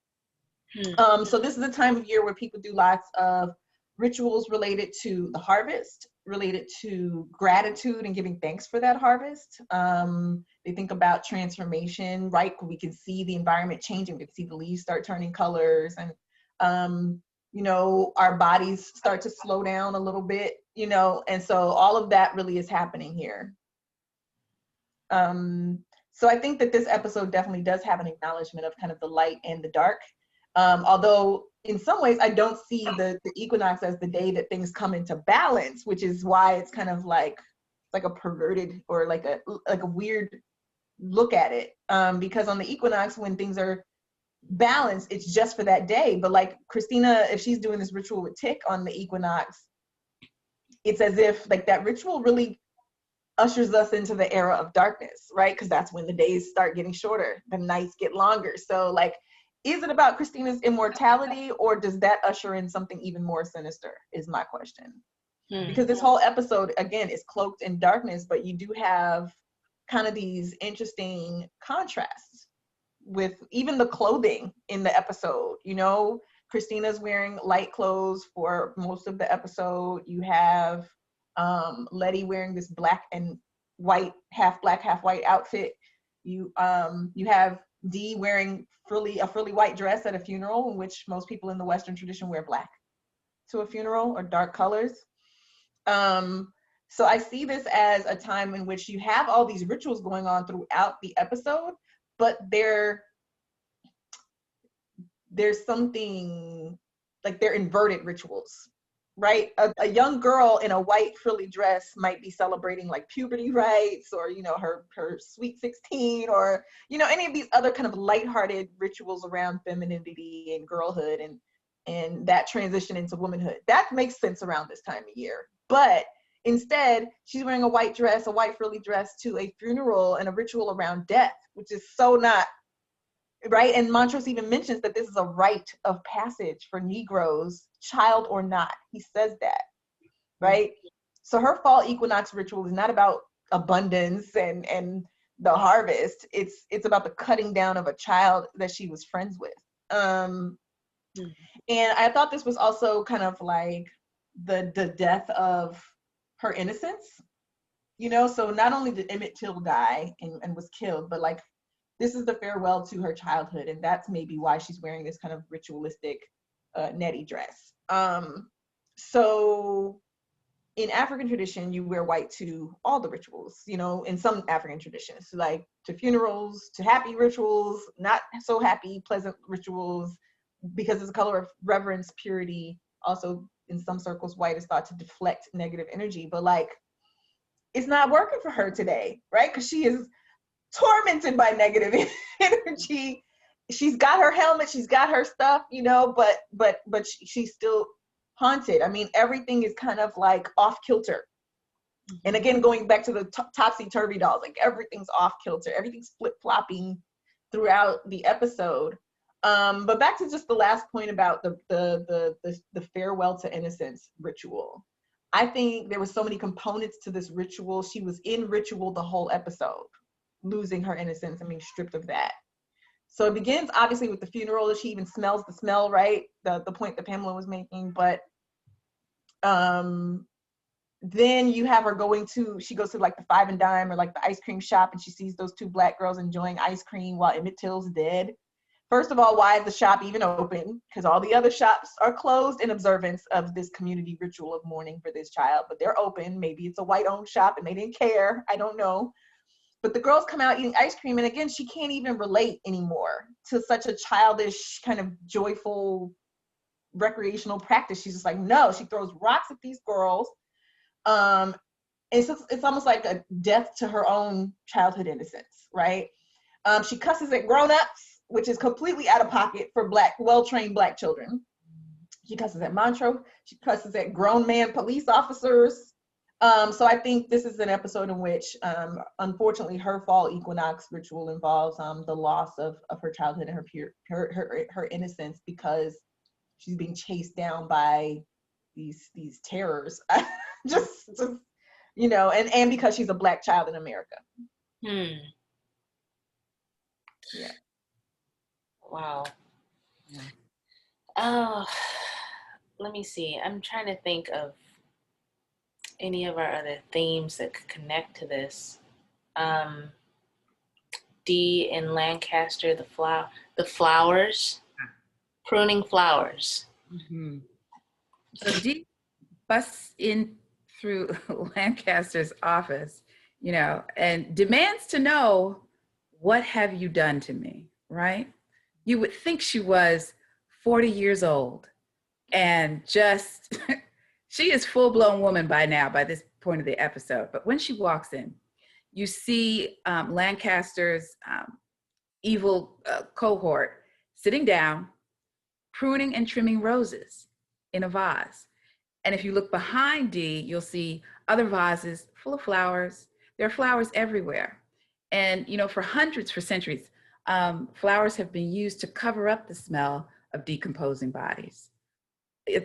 Speaker 4: So this is a time of year where people do lots of rituals related to the harvest, related to gratitude and giving thanks for that harvest. They think about transformation, right? We can see the environment changing. We can see the leaves start turning colors, and you know, our bodies start to slow down a little bit, you know, and so all of that really is happening here. So I think that this episode definitely does have an acknowledgement of kind of the light and the dark. Although in some ways I don't see the equinox as the day that things come into balance, which is why it's kind of like a perverted or like a weird look at it. Because on the equinox, when things are balanced, it's just for that day. But like Christina, if she's doing this ritual with Tick on the equinox, it's as if like that ritual really ushers us into the era of darkness, right? Because that's when the days start getting shorter, the nights get longer. So like, is it about Christina's immortality, or does that usher in something even more sinister, is my question. Because this whole episode, again, is cloaked in darkness, but you do have kind of these interesting contrasts with even the clothing in the episode. You know, Christina's wearing light clothes for most of the episode. You have Letty wearing this black and white, half black, half white outfit. You have Dee wearing a frilly white dress at a funeral, in which most people in the Western tradition wear black to a funeral, or dark colors. So I see this as a time in which you have all these rituals going on throughout the episode, but there's something like they're inverted rituals, right? A young girl in a white frilly dress might be celebrating like puberty rites, or, you know, her sweet 16, or, you know, any of these other kind of lighthearted rituals around femininity and girlhood and that transition into womanhood. That makes sense around this time of year. But instead, she's wearing a white dress, a white frilly dress, to a funeral and a ritual around death, which is so not right. And Montrose even mentions that this is a rite of passage for Negroes, child or not. He says that, right? So her fall equinox ritual is not about abundance and the harvest. It's about the cutting down of a child that she was friends with. And I thought this was also kind of like the death of her innocence, you know? So not only did Emmett Till die and was killed, but like, this is the farewell to her childhood, and that's maybe why she's wearing this kind of ritualistic netty dress. So in African tradition, you wear white to all the rituals, you know, in some African traditions, like to funerals, to happy rituals, not so happy, pleasant rituals, because it's a color of reverence, purity. Also, in some circles, white is thought to deflect negative energy, but like, it's not working for her today, right? Because she is tormented by negative energy. She's got her helmet, she's got her stuff, you know, but she's still haunted. I mean, everything is kind of like off kilter. And again, going back to the topsy-turvy dolls, like everything's off kilter, everything's flip-flopping throughout the episode. But back to just the last point about the farewell to innocence ritual. I think there were so many components to this ritual. She was in ritual the whole episode, losing her innocence and being stripped of that. So it begins obviously with the funeral. She even smells the smell, right? The point that Pamela was making. But then you have her she goes to like the Five and Dime or like the ice cream shop, and she sees those two black girls enjoying ice cream while Emmett Till's dead. First of all, why is the shop even open? Because all the other shops are closed in observance of this community ritual of mourning for this child, but they're open. Maybe it's a white-owned shop and they didn't care. I don't know. But the girls come out eating ice cream, and again, she can't even relate anymore to such a childish, kind of joyful, recreational practice. She's just like, no. She throws rocks at these girls. It's almost like a death to her own childhood innocence, right? She cusses at grown-ups, which is completely out of pocket for well-trained black children. She cusses at Montrose. She cusses at grown man police officers. So I think this is an episode in which, unfortunately, her fall equinox ritual involves the loss of her childhood and her innocence, because she's being chased down by these terrors. just you know, and because she's a black child in America.
Speaker 1: Yeah. Wow.
Speaker 3: Yeah.
Speaker 1: Oh, let me see. I'm trying to think of any of our other themes that could connect to this. Um, D in Lancaster, the flowers, pruning flowers.
Speaker 3: Mm-hmm. So Dee busts in through Lancaster's office, and demands to know, what have you done to me, right? You would think she was 40 years old and just, she is full-blown woman by now, by this point of the episode. But when she walks in, you see Lancaster's evil cohort sitting down, pruning and trimming roses in a vase. And if you look behind Dee, you'll see other vases full of flowers. There are flowers everywhere. And, for centuries, flowers have been used to cover up the smell of decomposing bodies.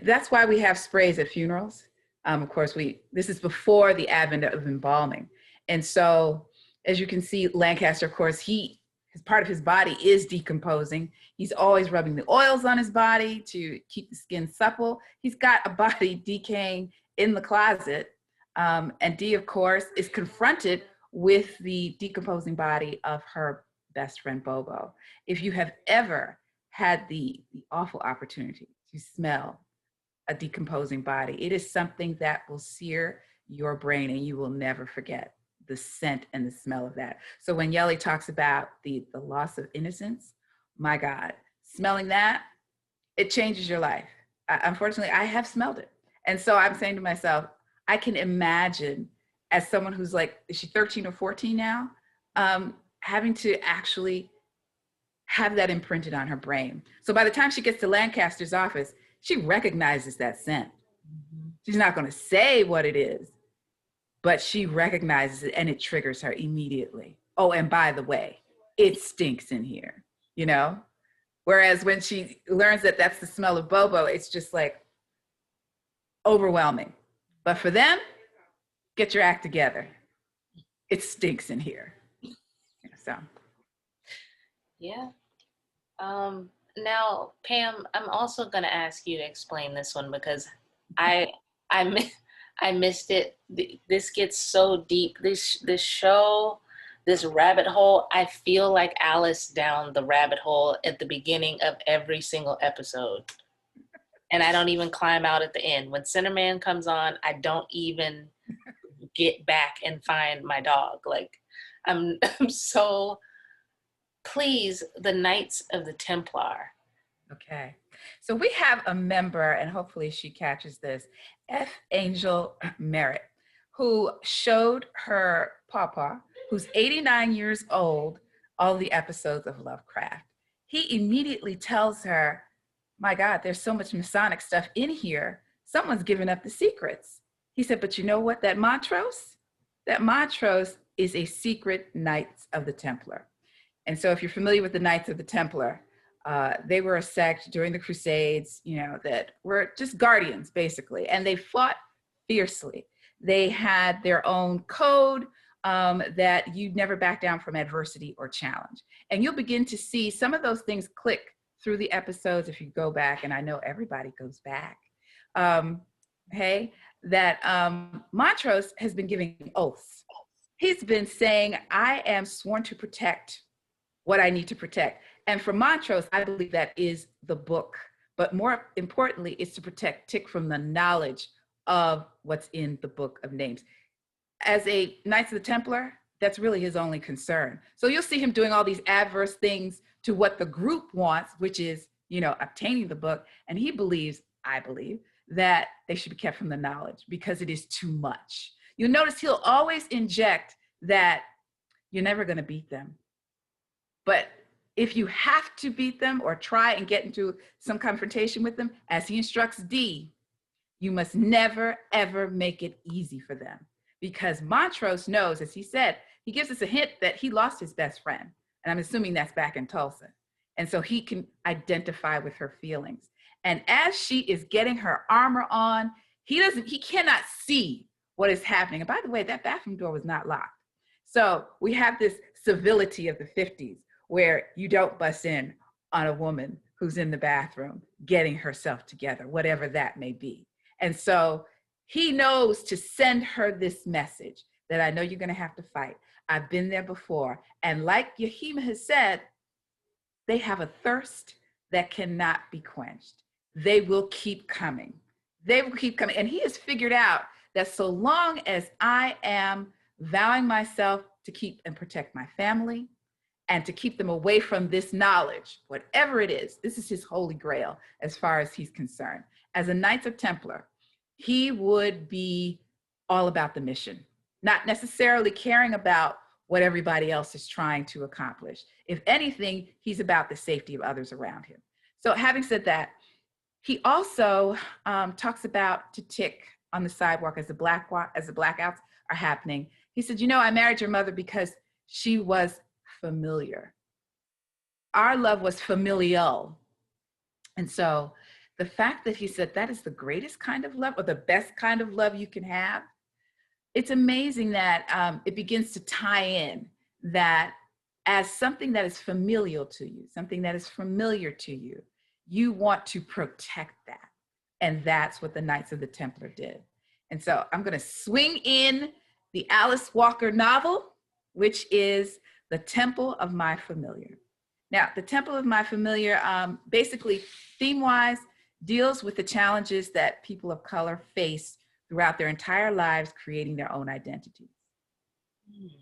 Speaker 3: That's why we have sprays at funerals. Of course, this is before the advent of embalming. And so, as you can see, Lancaster, of course, his part of his body is decomposing. He's always rubbing the oils on his body to keep the skin supple. He's got a body decaying in the closet. And Dee, of course, is confronted with the decomposing body of her best friend, Bobo. If you have ever had the awful opportunity to smell a decomposing body, it is something that will sear your brain and you will never forget the scent and the smell of that. So when Yelly talks about the loss of innocence, my God, smelling that, it changes your life. Unfortunately, I have smelled it. And so I'm saying to myself, I can imagine, as someone who's like, is she 13 or 14 now? Having to actually have that imprinted on her brain. So by the time she gets to Lancaster's office, she recognizes that scent. Mm-hmm. She's not going to say what it is, but she recognizes it and it triggers her immediately. Oh, and by the way, it stinks in here, Whereas when she learns that that's the smell of Bobo, it's just like overwhelming. But for them, get your act together. It stinks in here. So.
Speaker 1: Yeah. Now, Pam, I'm also going to ask you to explain this one because I missed it. This gets so deep. This show, this rabbit hole, I feel like Alice down the rabbit hole at the beginning of every single episode. And I don't even climb out at the end. When Cinnamon comes on, I don't even get back and find my dog. Like, I'm so... Please, the Knights of the Templar.
Speaker 3: Okay. So we have a member, and hopefully she catches this, F. Angel Merritt, who showed her papa, who's 89 years old, all the episodes of Lovecraft. He immediately tells her, my God, there's so much Masonic stuff in here. Someone's giving up the secrets. He said, but you know what? That Montrose is a secret Knights of the Templar. And so if you're familiar with the Knights of the Templar, they were a sect during the Crusades, that were just guardians, basically. And they fought fiercely. They had their own code that you'd never back down from adversity or challenge. And you'll begin to see some of those things click through the episodes if you go back, and I know everybody goes back. That Montrose has been giving oaths. He's been saying, I am sworn to protect what I need to protect. And for Montrose, I believe that is the book. But more importantly, it's to protect Tick from the knowledge of what's in the Book of Names. As a Knights of the Templar, that's really his only concern. So you'll see him doing all these adverse things to what the group wants, which is, obtaining the book. And he believes, I believe, that they should be kept from the knowledge because it is too much. You'll notice he'll always inject that you're never going to beat them. But if you have to beat them or try and get into some confrontation with them, as he instructs Dee, you must never, ever make it easy for them. Because Montrose knows, as he said, he gives us a hint that he lost his best friend. And I'm assuming that's back in Tulsa. And so he can identify with her feelings. And as she is getting her armor on, he cannot see what is happening. And by the way, that bathroom door was not locked. So we have this civility of the 50s where you don't bust in on a woman who's in the bathroom getting herself together, whatever that may be. And so he knows to send her this message that I know you're going to have to fight. I've been there before. And like Yahima has said, they have a thirst that cannot be quenched. They will keep coming. They will keep coming. And he has figured out that so long as I am vowing myself to keep and protect my family and to keep them away from this knowledge, whatever it is, this is his holy grail as far as he's concerned. As a Knights of Templar, he would be all about the mission, not necessarily caring about what everybody else is trying to accomplish. If anything, he's about the safety of others around him. So having said that, he also talks about to tick on the sidewalk as the blackouts are happening. He said, I married your mother because she was familiar. Our love was familial. And so the fact that he said that is the greatest kind of love or the best kind of love you can have, it's amazing that it begins to tie in that as something that is familial to you, something that is familiar to you, you want to protect that. And that's what the Knights of the Templar did. And so I'm going to swing in the Alice Walker novel, which is The Temple of My Familiar. Now, The Temple of My Familiar, basically theme-wise, deals with the challenges that people of color face throughout their entire lives creating their own identities.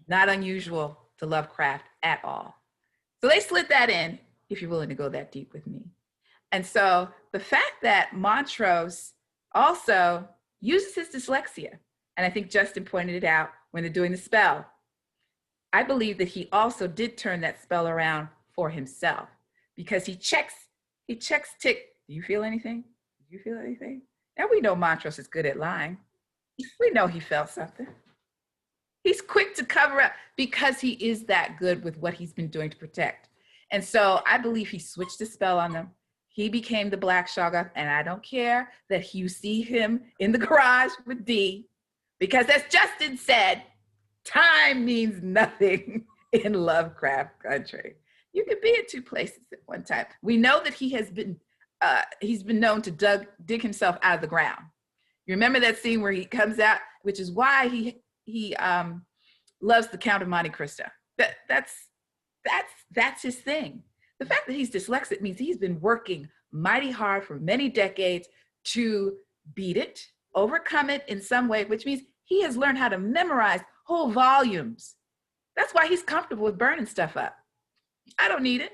Speaker 3: Not unusual to Lovecraft at all. So they slid that in, if you're willing to go that deep with me. And so the fact that Montrose also uses his dyslexia, and I think Justin pointed it out when they're doing the spell, I believe that he also did turn that spell around for himself because he checks Tick. Do you feel anything? Do you feel anything? Now we know Montrose is good at lying. We know he felt something. He's quick to cover up because he is that good with what he's been doing to protect. And so I believe he switched the spell on them. He became the Black Shoggoth, and I don't care that you see him in the garage with Dee, because as Justin said, time means nothing in Lovecraft country. You could be at two places at one time. We know that he's been known to dig himself out of the ground. You remember that scene where he comes out, which is why he loves the Count of Monte Cristo. That's his thing. The fact that he's dyslexic means he's been working mighty hard for many decades to beat it, overcome it in some way, which means he has learned how to memorize whole volumes. That's why he's comfortable with burning stuff up. I don't need it.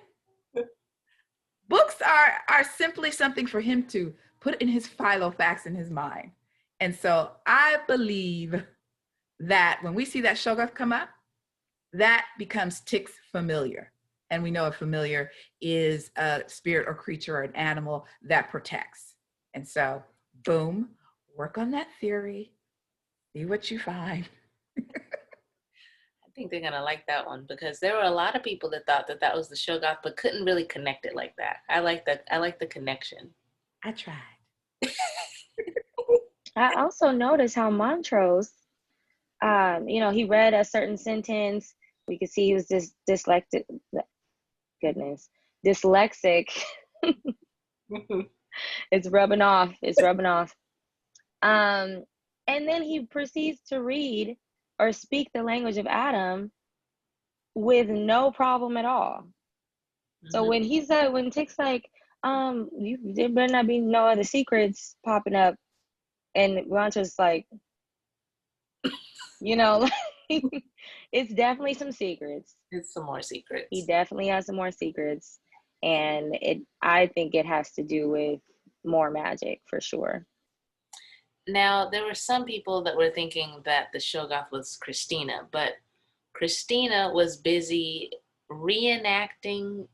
Speaker 3: Books are simply something for him to put in his filofax in his mind. And so I believe that when we see that Shoggoth come up, that becomes Tick's familiar. And we know a familiar is a spirit or creature or an animal that protects. And so, boom, work on that theory, see what you find.
Speaker 1: I think they're going to like that one because there were a lot of people that thought that was the Shoggoth, but couldn't really connect it like that. I like the connection.
Speaker 3: I tried.
Speaker 5: I also noticed how Montrose, he read a certain sentence. We could see he was dyslexic. It's rubbing off. And then he proceeds to read or speak the language of Adam with no problem at all. Mm-hmm. So when Tick's like, there better not be no other secrets popping up, and Montrose like, it's definitely some secrets.
Speaker 1: It's some more secrets.
Speaker 5: He definitely has some more secrets. And I think it has to do with more magic for sure.
Speaker 1: Now, there were some people that were thinking that the Shoggoth was Christina, but Christina was busy reenacting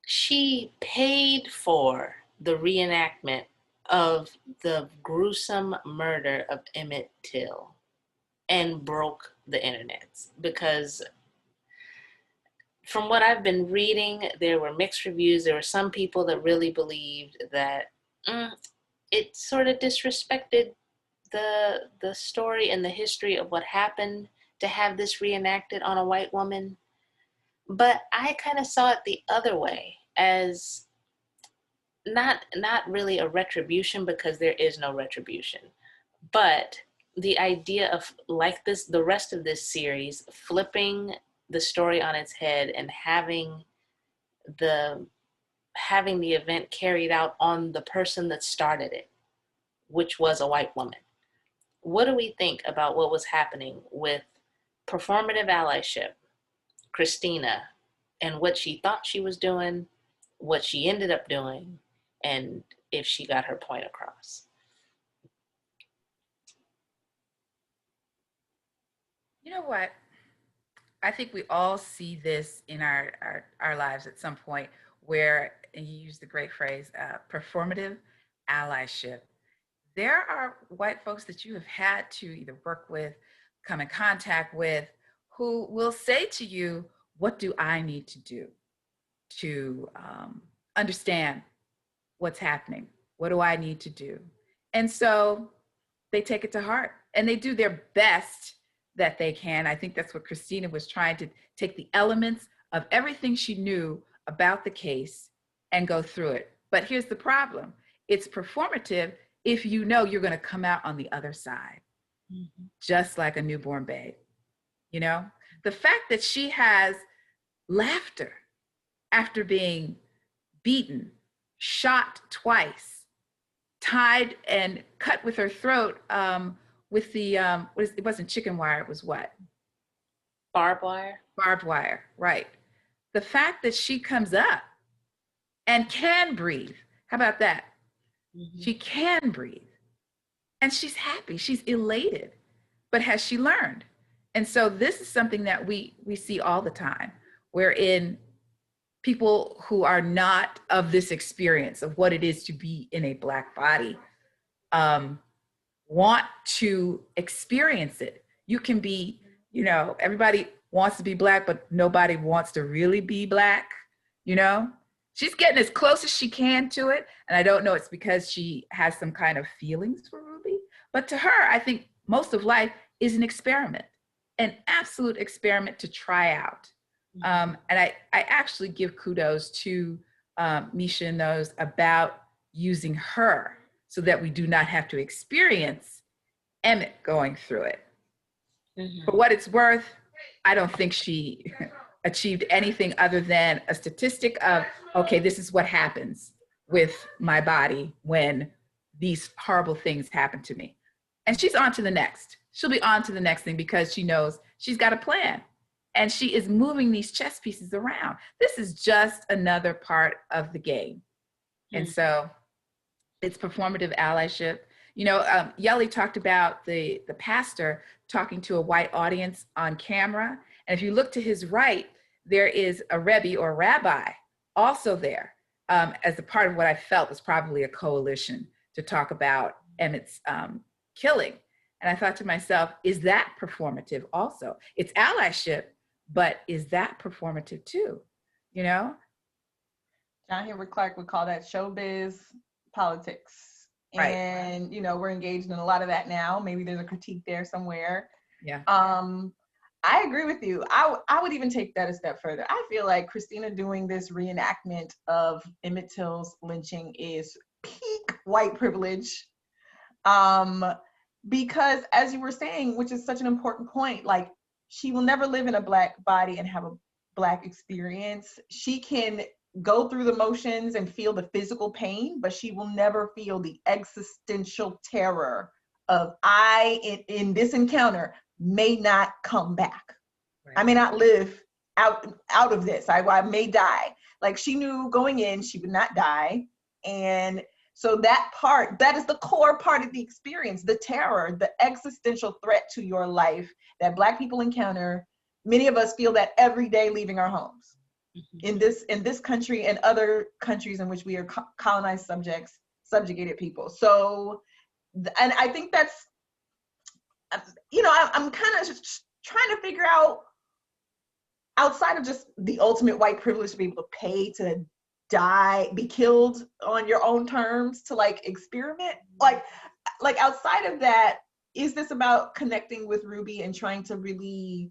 Speaker 1: she paid for the reenactment of the gruesome murder of Emmett Till and broke the internet because from what I've been reading, there were mixed reviews. There were some people that really believed that it sort of disrespected the story and the history of what happened to have this reenacted on a white woman. But I kind of saw it the other way, as not really a retribution, because there is no retribution, but the idea of, like this, the rest of this series, flipping the story on its head and having the event carried out on the person that started it, which was a white woman. What do we think about what was happening with performative allyship, Christina, and what she thought she was doing, what she ended up doing, and if she got her point across?
Speaker 3: You know what? I think we all see this in our lives at some point, where, and you use the great phrase, performative allyship. There are white folks that you have had to either work with, come in contact with, who will say to you, what do I need to do to understand what's happening? What do I need to do? And so they take it to heart and they do their best that they can. I think that's what Christina was trying to take the elements of everything she knew about the case and go through it. But here's the problem. It's performative if you know you're going to come out on the other side, just like a newborn babe. You know, the fact that she has laughter after being beaten, shot twice, tied and cut with her throat with the, it wasn't chicken wire, it was what?
Speaker 1: Barbed wire.
Speaker 3: Barbed wire, right. The fact that she comes up and can breathe, how about that? She can breathe. And she's happy, she's elated. But has she learned? And so this is something that we see all the time, wherein people who are not of this experience of what it is to be in a Black body want to experience it. You can be, you know, everybody wants to be Black, but nobody wants to really be Black, you know? She's getting as close as she can to it. And I don't know, it's because she has some kind of feelings for Ruby. But to her, I think most of life is an experiment, an absolute experiment to try out. And I actually give kudos to Misha and those about using her so that we do not have to experience Emmett going through it. For what it's worth, I don't think she achieved anything other than a statistic of, okay, this is what happens with my body when these horrible things happen to me. And she's on to the next. She'll be on to the next thing because she knows she's got a plan. And she is moving these chess pieces around. This is just another part of the game. And so it's performative allyship. You know, Yelly talked about the pastor talking to a white audience on camera. And if you look to his right, there is a Rebbe or rabbi also there as a part of what I felt was probably a coalition to talk about Emmett's killing. And I thought to myself, is that performative also? It's allyship, but is that performative too? You know?
Speaker 4: John Henry Clark would call that showbiz politics. Right. And, you know, we're engaged in a lot of that now. Maybe there's a critique there somewhere.
Speaker 3: Yeah.
Speaker 4: I agree with you. I would even take that a step further. I feel like Christina doing this reenactment of Emmett Till's lynching is peak white privilege. Because as you were saying, which is such an important point, like, she will never live in a Black body and have a Black experience. She can go through the motions and feel the physical pain, but she will never feel the existential terror of in this encounter may not come back. Right. I may not live out of this. I may die. Like, she knew going in she would not die. And so that is the core part of the experience, the terror, the existential threat to your life that Black people encounter. Many of us feel that every day leaving our homes. In this country and other countries in which we are colonized subjugated people. So, and I think that's, you know, I'm kind of just trying to figure out, outside of just the ultimate white privilege to be able to pay to die, be killed on your own terms, to like experiment, like outside of that, is this about connecting with Ruby and trying to really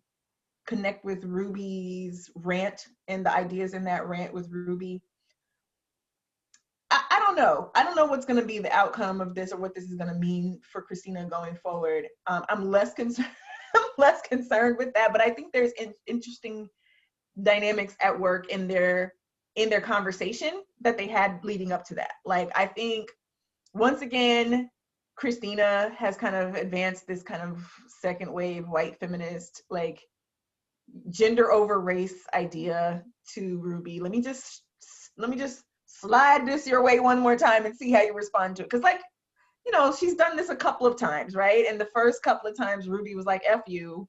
Speaker 4: connect with Ruby's rant and the ideas in that rant with Ruby. I don't know. I don't know what's going to be the outcome of this or what this is going to mean for Christina going forward. I'm less concerned. I'm less concerned with that, but I think there's interesting dynamics at work in their conversation that they had leading up to that. Like, I think once again, Christina has kind of advanced this kind of second wave white feminist, like, gender over race idea to Ruby. Let me just slide this your way one more time and see how you respond to it. Because, like, you know, she's done this a couple of times, right? And the first couple of times Ruby was like, F you,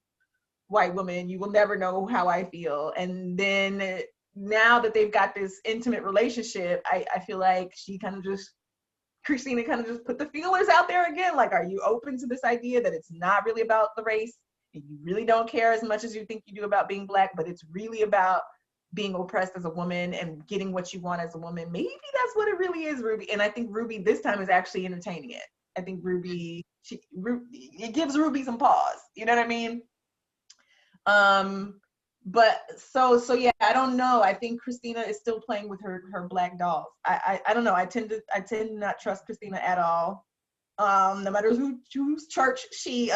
Speaker 4: white woman, you will never know how I feel. And then now that they've got this intimate relationship, I feel like Christina kind of just put the feelers out there again. Like, are you open to this idea that it's not really about the race and you really don't care as much as you think you do about being Black, but it's really about being oppressed as a woman and getting what you want as a woman? Maybe that's what it really is, Ruby. And I think Ruby this time is actually entertaining it. I think Ruby, it gives Ruby some pause. You know what I mean? But so yeah, I don't know. I think Christina is still playing with her Black dolls. I don't know. I tend to not trust Christina at all. No matter whose church she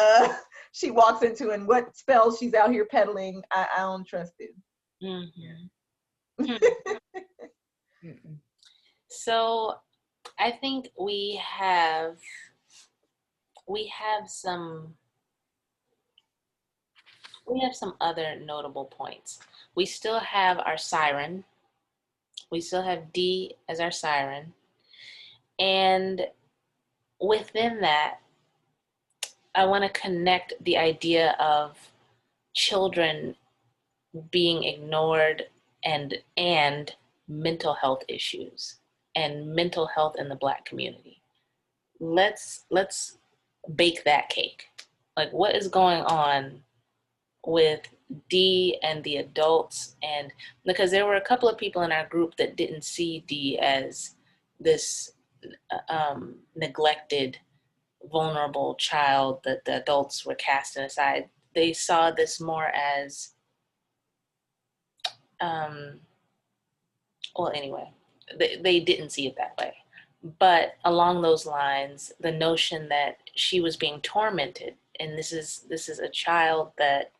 Speaker 4: walks into and what spells she's out here peddling, I don't trust it.
Speaker 1: Mm-hmm. So I think we have some other notable points. We still have our siren. We still have D as our siren. And within that, I want to connect the idea of children being ignored and mental health issues and mental health in the Black community. Let's bake that cake. Like, what is going on with D and the adults? And because there were a couple of people in our group that didn't see D as this neglected, vulnerable child that the adults were casting aside. They saw this more as, well, anyway, they didn't see it that way. But along those lines, the notion that she was being tormented, and this is a child that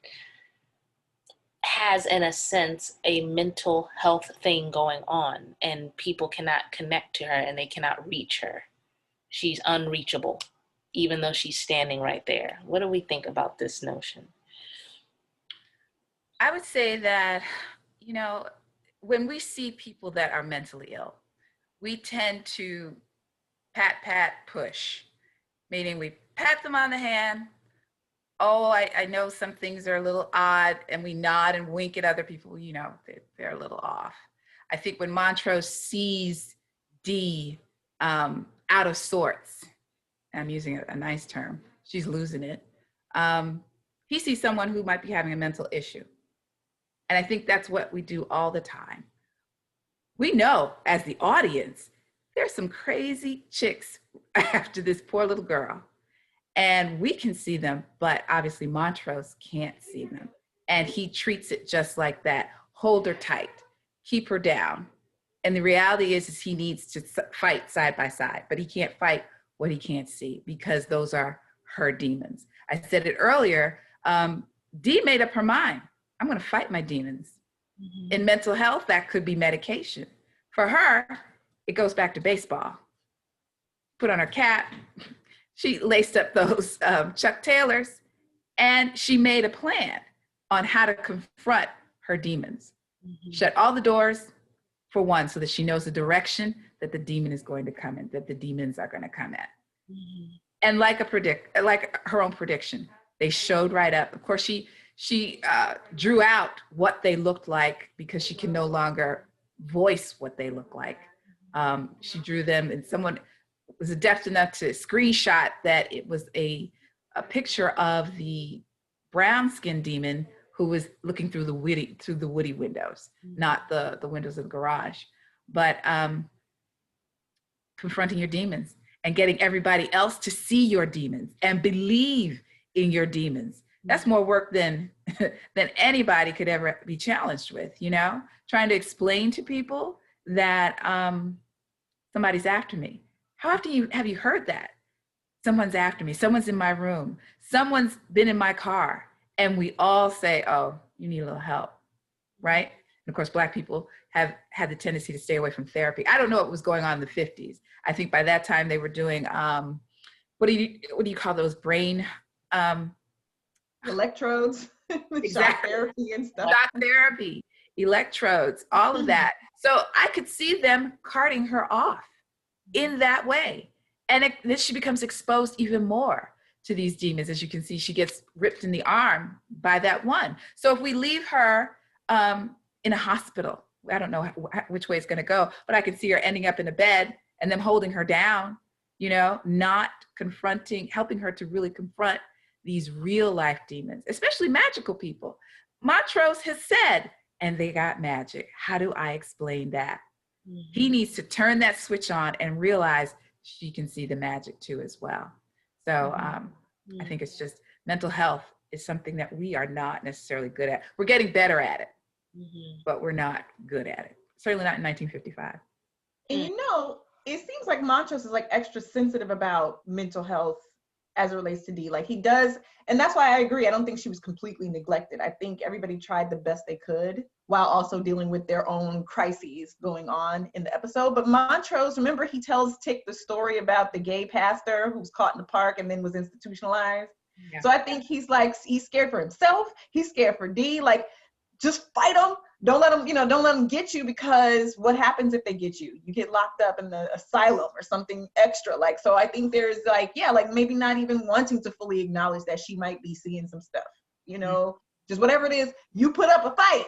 Speaker 1: has, in a sense, a mental health thing going on, and people cannot connect to her and they cannot reach her. She's unreachable, even though she's standing right there. What do we think about this notion?
Speaker 3: I would say that, you know, when we see people that are mentally ill, we tend to pat, push, meaning we pat them on the hand. Oh, I know some things are a little odd, and we nod and wink at other people, you know, they're a little off. I think when Montrose sees D out of sorts, I'm using a nice term, she's losing it, he sees someone who might be having a mental issue. And I think that's what we do all the time. We know as the audience, there's some crazy chicks after this poor little girl. And we can see them, but obviously Montrose can't see them. And he treats it just like that. Hold her tight, keep her down. And the reality is he needs to fight side by side, but he can't fight what he can't see because those are her demons. I said it earlier, Dee made up her mind. I'm gonna fight my demons. Mm-hmm. In mental health, that could be medication. For her, it goes back to baseball. Put on her cap, she laced up those Chuck Taylors, and she made a plan on how to confront her demons. Mm-hmm. Shut all the doors, for one, so that she knows the direction that the demon is going to come in, that the demons are going to come at. Mm-hmm. And like her own prediction, they showed right up. Of course, she drew out what they looked like because she can no longer voice what they look like. She drew them, and someone was adept enough to screenshot that it was a picture of the brown skinned demon who was looking through the woody windows, not the windows of the garage. But confronting your demons and getting everybody else to see your demons and believe in your demons. That's more work than than anybody could ever be challenged with, you know, trying to explain to people that somebody's after me. How often have you heard that? Someone's after me, someone's in my room, someone's been in my car, and we all say, oh, you need a little help, right? And of course, Black people have had the tendency to stay away from therapy. I don't know what was going on in the 50s. I think by that time they were doing, what do you call those brain,
Speaker 4: Electrodes,
Speaker 3: exactly.
Speaker 4: shock therapy and stuff.
Speaker 3: Shock therapy, electrodes, all of that. So I could see them carting her off in that way. And then she becomes exposed even more to these demons. As you can see, she gets ripped in the arm by that one. So if we leave her in a hospital, I don't know which way it's going to go, but I can see her ending up in a bed and them holding her down, you know, not confronting, helping her to really confront these real life demons, especially magical people. Montrose has said, and they got magic. How do I explain that? He needs to turn that switch on and realize she can see the magic too as well. So I think it's just mental health is something that we are not necessarily good at. We're getting better at it, but we're not good at it. Certainly not in 1955.
Speaker 4: And you know, it seems like Montrose is like extra sensitive about mental health as it relates to Dee. Like he does, and that's why I agree. I don't think she was completely neglected. I think everybody tried the best they could while also dealing with their own crises going on in the episode. But Montrose, remember he tells Tick the story about the gay pastor who was caught in the park and then was institutionalized. Yeah. So I think he's like, he's scared for himself. He's scared for Dee. Like, just fight them. Don't let them, don't let them get you, because what happens if they get you? You get locked up in the asylum or something extra. Like, so I think there's like, like maybe not even wanting to fully acknowledge that she might be seeing some stuff, just whatever it is, you put up a fight,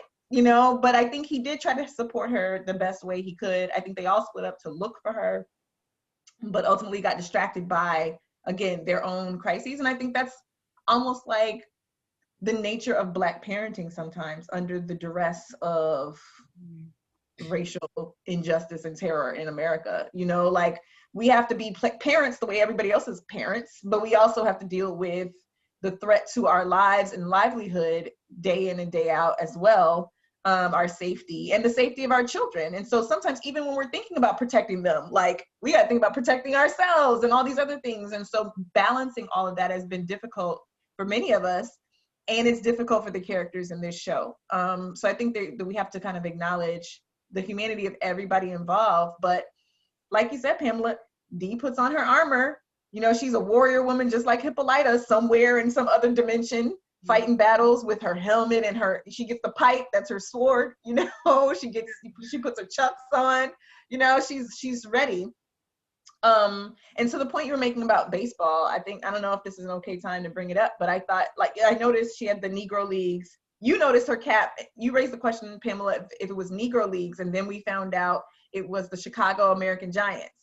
Speaker 4: but I think he did try to support her the best way he could. I think they all split up to look for her, but ultimately got distracted by, again, their own crises. And I think that's almost like the nature of Black parenting sometimes, under the duress of racial injustice and terror in America. Like, we have to be parents the way everybody else is parents, but we also have to deal with the threat to our lives and livelihood day in and day out as well, our safety and the safety of our children. And so sometimes even when we're thinking about protecting them, like, we got to think about protecting ourselves and all these other things. And so balancing all of that has been difficult for many of us. And it's difficult for the characters in this show. So I think that we have to kind of acknowledge the humanity of everybody involved. But like you said, Pamela, Dee puts on her armor. She's a warrior woman, just like Hippolyta, somewhere in some other dimension, fighting battles with her helmet and she gets the pipe, that's her sword. She puts her chucks on. She's ready. And so the point you were making about baseball, I don't know if this is an okay time to bring it up, but I thought, like, I noticed she had the Negro Leagues. You noticed her cap. You raised the question, Pamela, if it was Negro Leagues, and then we found out it was the Chicago American Giants,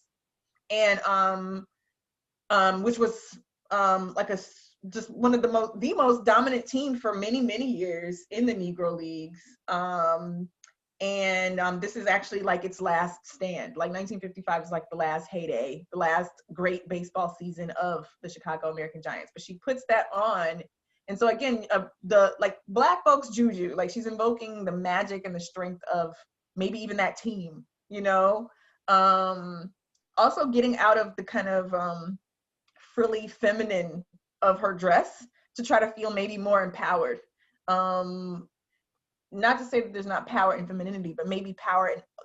Speaker 4: and which was like just one of the most dominant team for many, many years in the Negro Leagues. And this is actually like its last stand. Like 1955 is like the last heyday, the last great baseball season of the Chicago American Giants. But she puts that on. And so again, the like Black folks juju, like she's invoking the magic and the strength of maybe even that team, Also getting out of the kind of frilly feminine of her dress to try to feel maybe more empowered. Not to say that there's not power in femininity, but maybe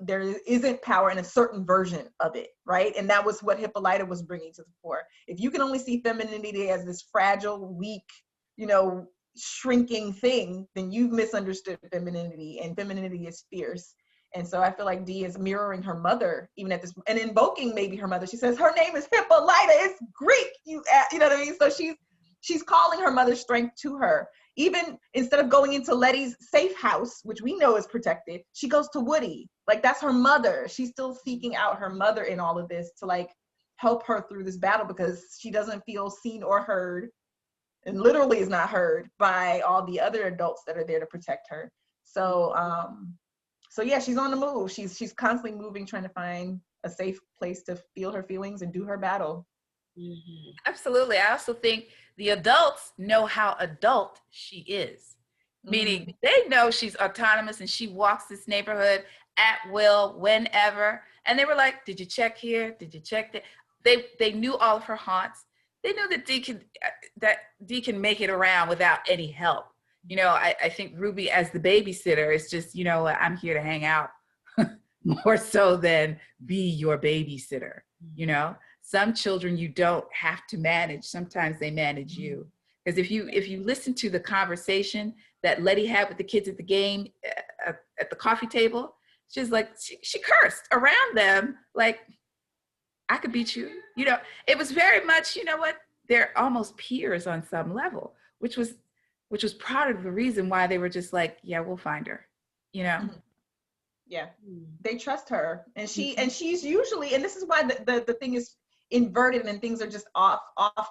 Speaker 4: there isn't power in a certain version of it, right? And that was what Hippolyta was bringing to the fore. If you can only see femininity as this fragile, weak, shrinking thing, then you've misunderstood femininity, and femininity is fierce. And so I feel like Dee is mirroring her mother, even at this, and invoking maybe her mother. She says, her name is Hippolyta, it's Greek, you know what I mean? So she's calling her mother's strength to her. Even instead of going into Letty's safe house, which we know is protected, she goes to Woody. Like, that's her mother. She's still seeking out her mother in all of this to like help her through this battle, because she doesn't feel seen or heard, and literally is not heard by all the other adults that are there to protect her. So yeah, she's on the move. She's constantly moving, trying to find a safe place to feel her feelings and do her battle.
Speaker 1: Mhm.
Speaker 3: Absolutely. I also think the adults know how adult she is, meaning they know she's autonomous and she walks this neighborhood at will, whenever. And they were like, "Did you check here? Did you check that?" They knew all of her haunts. They knew that D can make it around without any help. You know, I think Ruby as the babysitter is just, you know, I'm here to hang out more so than be your babysitter. You know, some children you don't have to manage. Sometimes they manage you. Because if you listen to the conversation that Letty had with the kids at the game at the coffee table, she's like, she cursed around them like, I could beat you. You know, it was very much, you know what, they're almost peers on some level, which was part of the reason why they were just like, yeah, we'll find her, you know?
Speaker 4: Yeah, they trust her, and she's usually, and this is why the thing is inverted and things are just off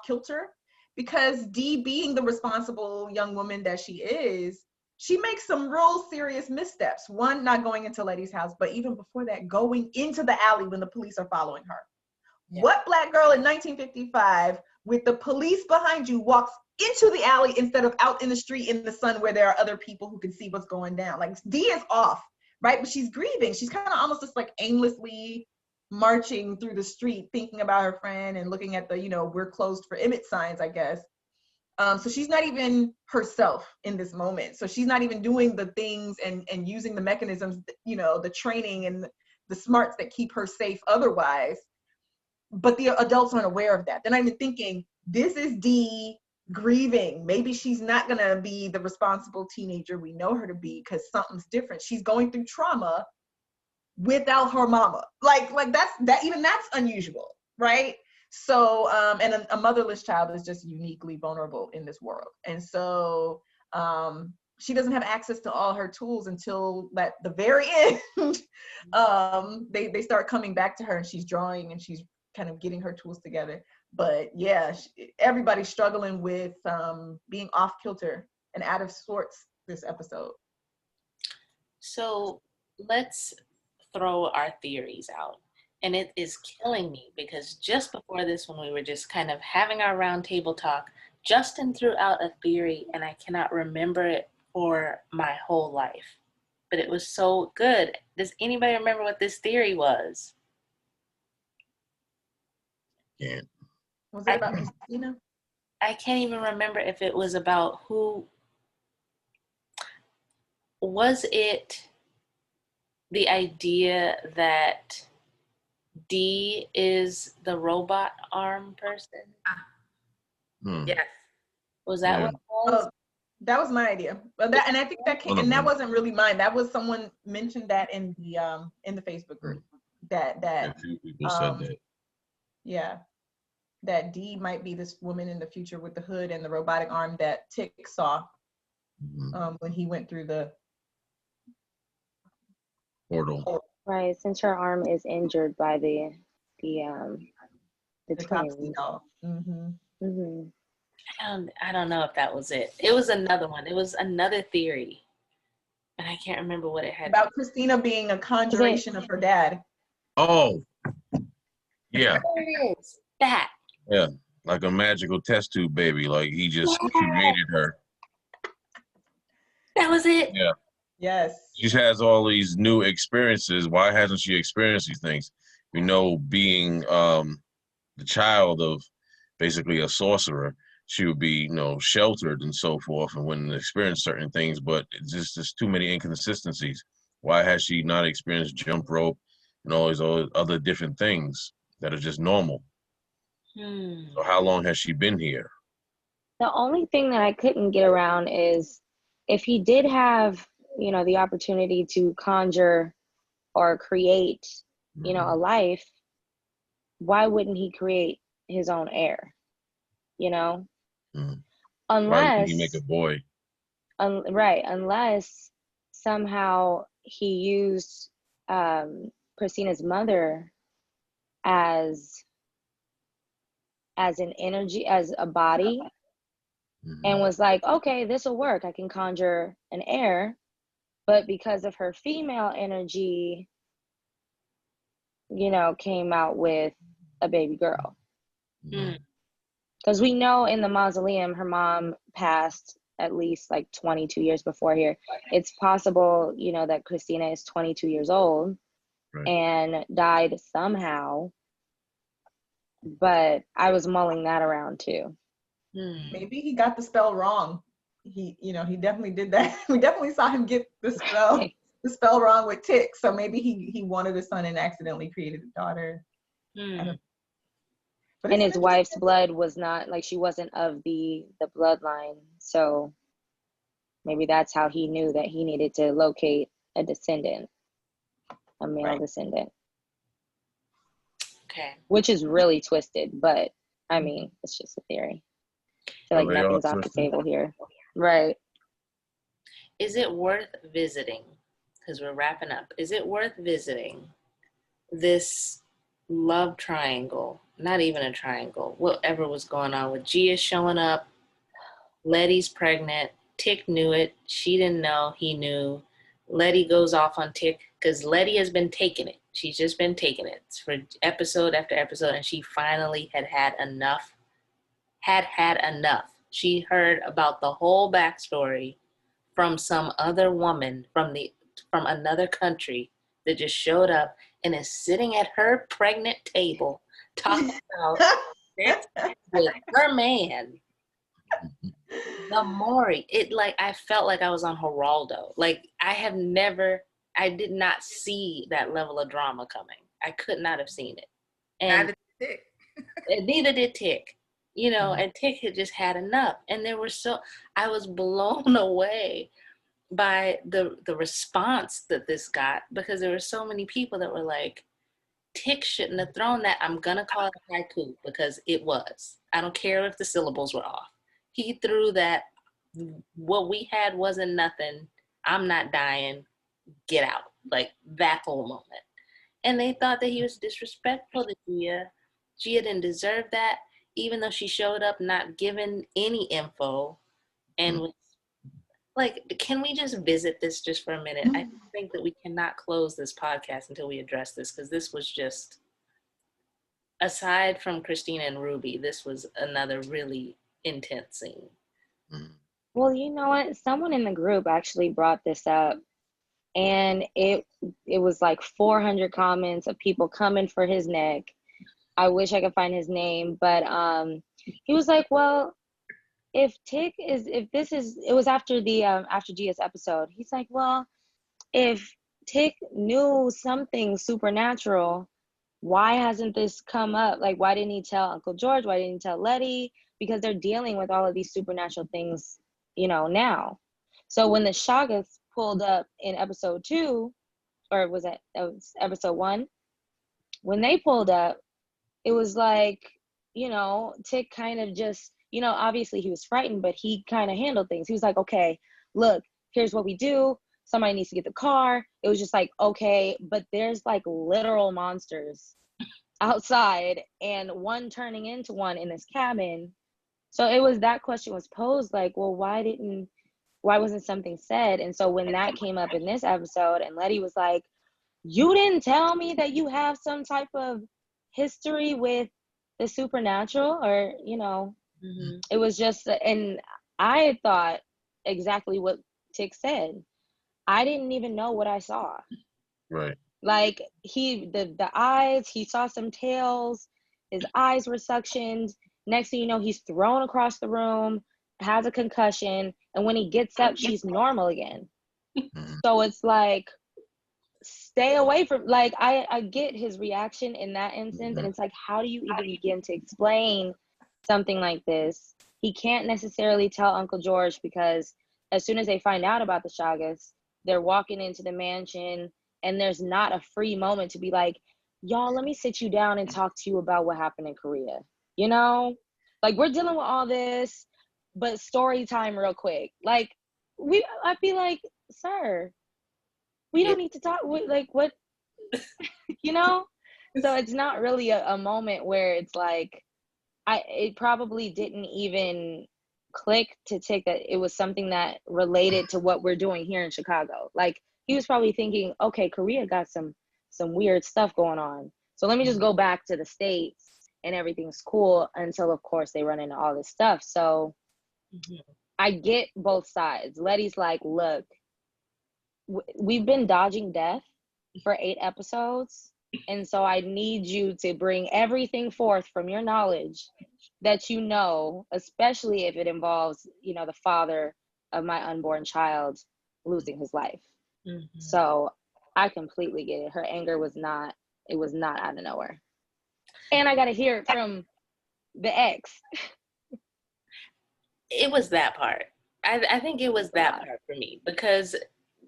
Speaker 4: kilter, because Dee, being the responsible young woman that she is, she makes some real serious missteps. One, not going into Letty's house, but even before that, going into the alley when the police are following her. Yeah. What Black girl in 1955 with the police behind you walks into the alley instead of out in the street in the sun where there are other people who can see what's going down? Like, Dee is off. Right, but she's grieving. She's kind of almost just like aimlessly marching through the street, thinking about her friend and looking at the, you know, we're closed for image signs, I guess. So she's not even herself in this moment. So she's not even doing the things and using the mechanisms, you know, the training and the smarts that keep her safe otherwise. But the adults aren't aware of that. They're not even thinking, this is Dee grieving. Maybe she's not gonna be the responsible teenager we know her to be because something's different. She's going through trauma without her mama. Like that's unusual, right? So and a motherless child is just uniquely vulnerable in this world. And so she doesn't have access to all her tools until at the very end. They start coming back to her and she's drawing and she's kind of getting her tools together. But yeah, everybody's struggling with being off kilter and out of sorts this episode.
Speaker 1: So let's throw our theories out. And it is killing me because just before this, when we were just kind of having our round table talk, Justin threw out a theory and I cannot remember it for my whole life. But it was so good. Does anybody remember what this theory was?
Speaker 2: Yeah.
Speaker 4: Was it about Christina?
Speaker 1: I can't even remember if it was about who. Was it the idea that Dee is the robot arm person?
Speaker 3: Yes.
Speaker 1: Was that what it was?
Speaker 4: That was my idea. But that, and I think that came, and that wasn't really mine. That was someone mentioned that in the Facebook group. That
Speaker 2: a few people said that.
Speaker 4: Yeah. That Dee might be this woman in the future with the hood and the robotic arm that Tick saw when he went through the
Speaker 2: portal.
Speaker 5: Right, since her arm is injured by the
Speaker 4: Topsy
Speaker 5: twins.
Speaker 4: doll.
Speaker 1: I don't know if that was it. It was another one. It was another theory. And I can't remember what it had.
Speaker 4: About Christina being a conjuration of her dad.
Speaker 2: Oh, yeah.
Speaker 1: There it is. That.
Speaker 2: Yeah, like a magical test tube baby. Like he just created her.
Speaker 1: That was it.
Speaker 2: Yeah.
Speaker 4: Yes.
Speaker 2: She has all these new experiences. Why hasn't she experienced these things? You know, being the child of basically a sorcerer, she would be, you know, sheltered and so forth and wouldn't experience certain things, but it's just too many inconsistencies. Why has she not experienced jump rope and all these other different things that are just normal? So how long has she been here?
Speaker 5: The only thing that I couldn't get around is if he did have, you know, the opportunity to conjure or create, you know, a life, why wouldn't he create his own heir? You know? Unless,
Speaker 2: why would he make a boy?
Speaker 5: Right, unless somehow he used Christina's mother as an energy, as a body, and was like, okay, this will work. I can conjure an heir. But because of her female energy, you know, came out with a baby girl.
Speaker 1: Mm.
Speaker 5: Because we know in the mausoleum, her mom passed at least like 22 years before here. It's possible, you know, that Christina is 22 years old
Speaker 2: Right.
Speaker 5: and died somehow. But I was mulling that around too.
Speaker 1: Mm.
Speaker 4: Maybe he got the spell wrong. He, you know, he definitely did that. We definitely saw him get the spell wrong with Tick. So maybe he wanted a son and accidentally created a daughter.
Speaker 1: Mm.
Speaker 4: But
Speaker 5: And
Speaker 4: it's
Speaker 5: his wife's blood was not, like, she wasn't of the bloodline. So maybe that's how he knew that he needed to locate a descendant, a male descendant.
Speaker 1: Okay.
Speaker 5: Which is really twisted, but I mean, it's just a theory. I feel like nothing's off the table here. Right.
Speaker 1: Is it worth visiting? Because we're wrapping up. Is it worth visiting this love triangle? Not even a triangle. Whatever was going on with Gia showing up. Letty's pregnant. Tick knew it. She didn't know. He knew. Letty goes off on Tick because Letty has been taking it. She's just been taking it for episode after episode, and she finally had enough. Had enough. She heard about the whole backstory from some other woman from another country that just showed up and is sitting at her pregnant table talking about sex with her man. The Maury, I felt like I was on Geraldo. Like I did not see that level of drama coming. I could not have seen it. And neither did Tick. You know, and Tick had just had enough. And I was blown away by the response that this got, because there were so many people that were like, Tick shouldn't have thrown that. I'm gonna call it a haiku because it was. I don't care if the syllables were off. He threw that. What we had wasn't nothing. I'm not dying. Get out. Like that whole moment. And they thought that he was disrespectful to Gia. Gia didn't deserve that, even though she showed up not giving any info and was like, can we just visit this just for a minute? I think that we cannot close this podcast until we address this, because this was just, aside from Christina and Ruby, this was another really intense scene.
Speaker 5: Well, you know what? Someone in the group actually brought this up, and it was like 400 comments of people coming for his neck. I wish I could find his name, but he was like, well, it was after Gia's episode. He's like, well, if Tick knew something supernatural, why hasn't this come up? Like, why didn't he tell Uncle George? Why didn't he tell Letty? Because they're dealing with all of these supernatural things, you know, now. So when the Chagas pulled up in episode 2, or was episode 1? When they pulled up, it was like, you know, Tick kind of just, you know, obviously he was frightened, but he kind of handled things. He was like, okay, look, here's what we do. Somebody needs to get the car. It was just like, okay, but there's like literal monsters outside and one turning into one in this cabin. So that question was posed, like, well, why wasn't something said? And so when that came up in this episode and Letty was like, you didn't tell me that you have some type of history with the supernatural, or, you know, it was just, and I thought exactly what Tick said. I didn't even know what I saw.
Speaker 2: Right.
Speaker 5: Like the eyes, he saw some tails, his eyes were suctioned. Next thing you know, he's thrown across the room, has a concussion, and when he gets up, she's normal again. So it's like, stay away from, like, I get his reaction in that instance, and it's like, how do you even begin to explain something like this? He can't necessarily tell Uncle George, because as soon as they find out about the Chagas, they're walking into the mansion, and there's not a free moment to be like, y'all, let me sit you down and talk to you about what happened in Korea. You know, like, we're dealing with all this, but story time real quick. Like, I feel like, sir, we don't need to talk. Like, what, you know? So it's not really a moment where it's like, it probably didn't even click to Tick that it was something that related to what we're doing here in Chicago. Like, he was probably thinking, okay, Korea got some weird stuff going on, so let me just go back to the States and everything's cool until, of course, they run into all this stuff. So I get both sides. Letty's like, look, we've been dodging death for 8 episodes. And so I need you to bring everything forth from your knowledge that you know, especially if it involves, you know, the father of my unborn child losing his life. So I completely get it. Her anger was not out of nowhere. And I got to hear it from the ex.
Speaker 1: It was that part. I think it was that part for me, because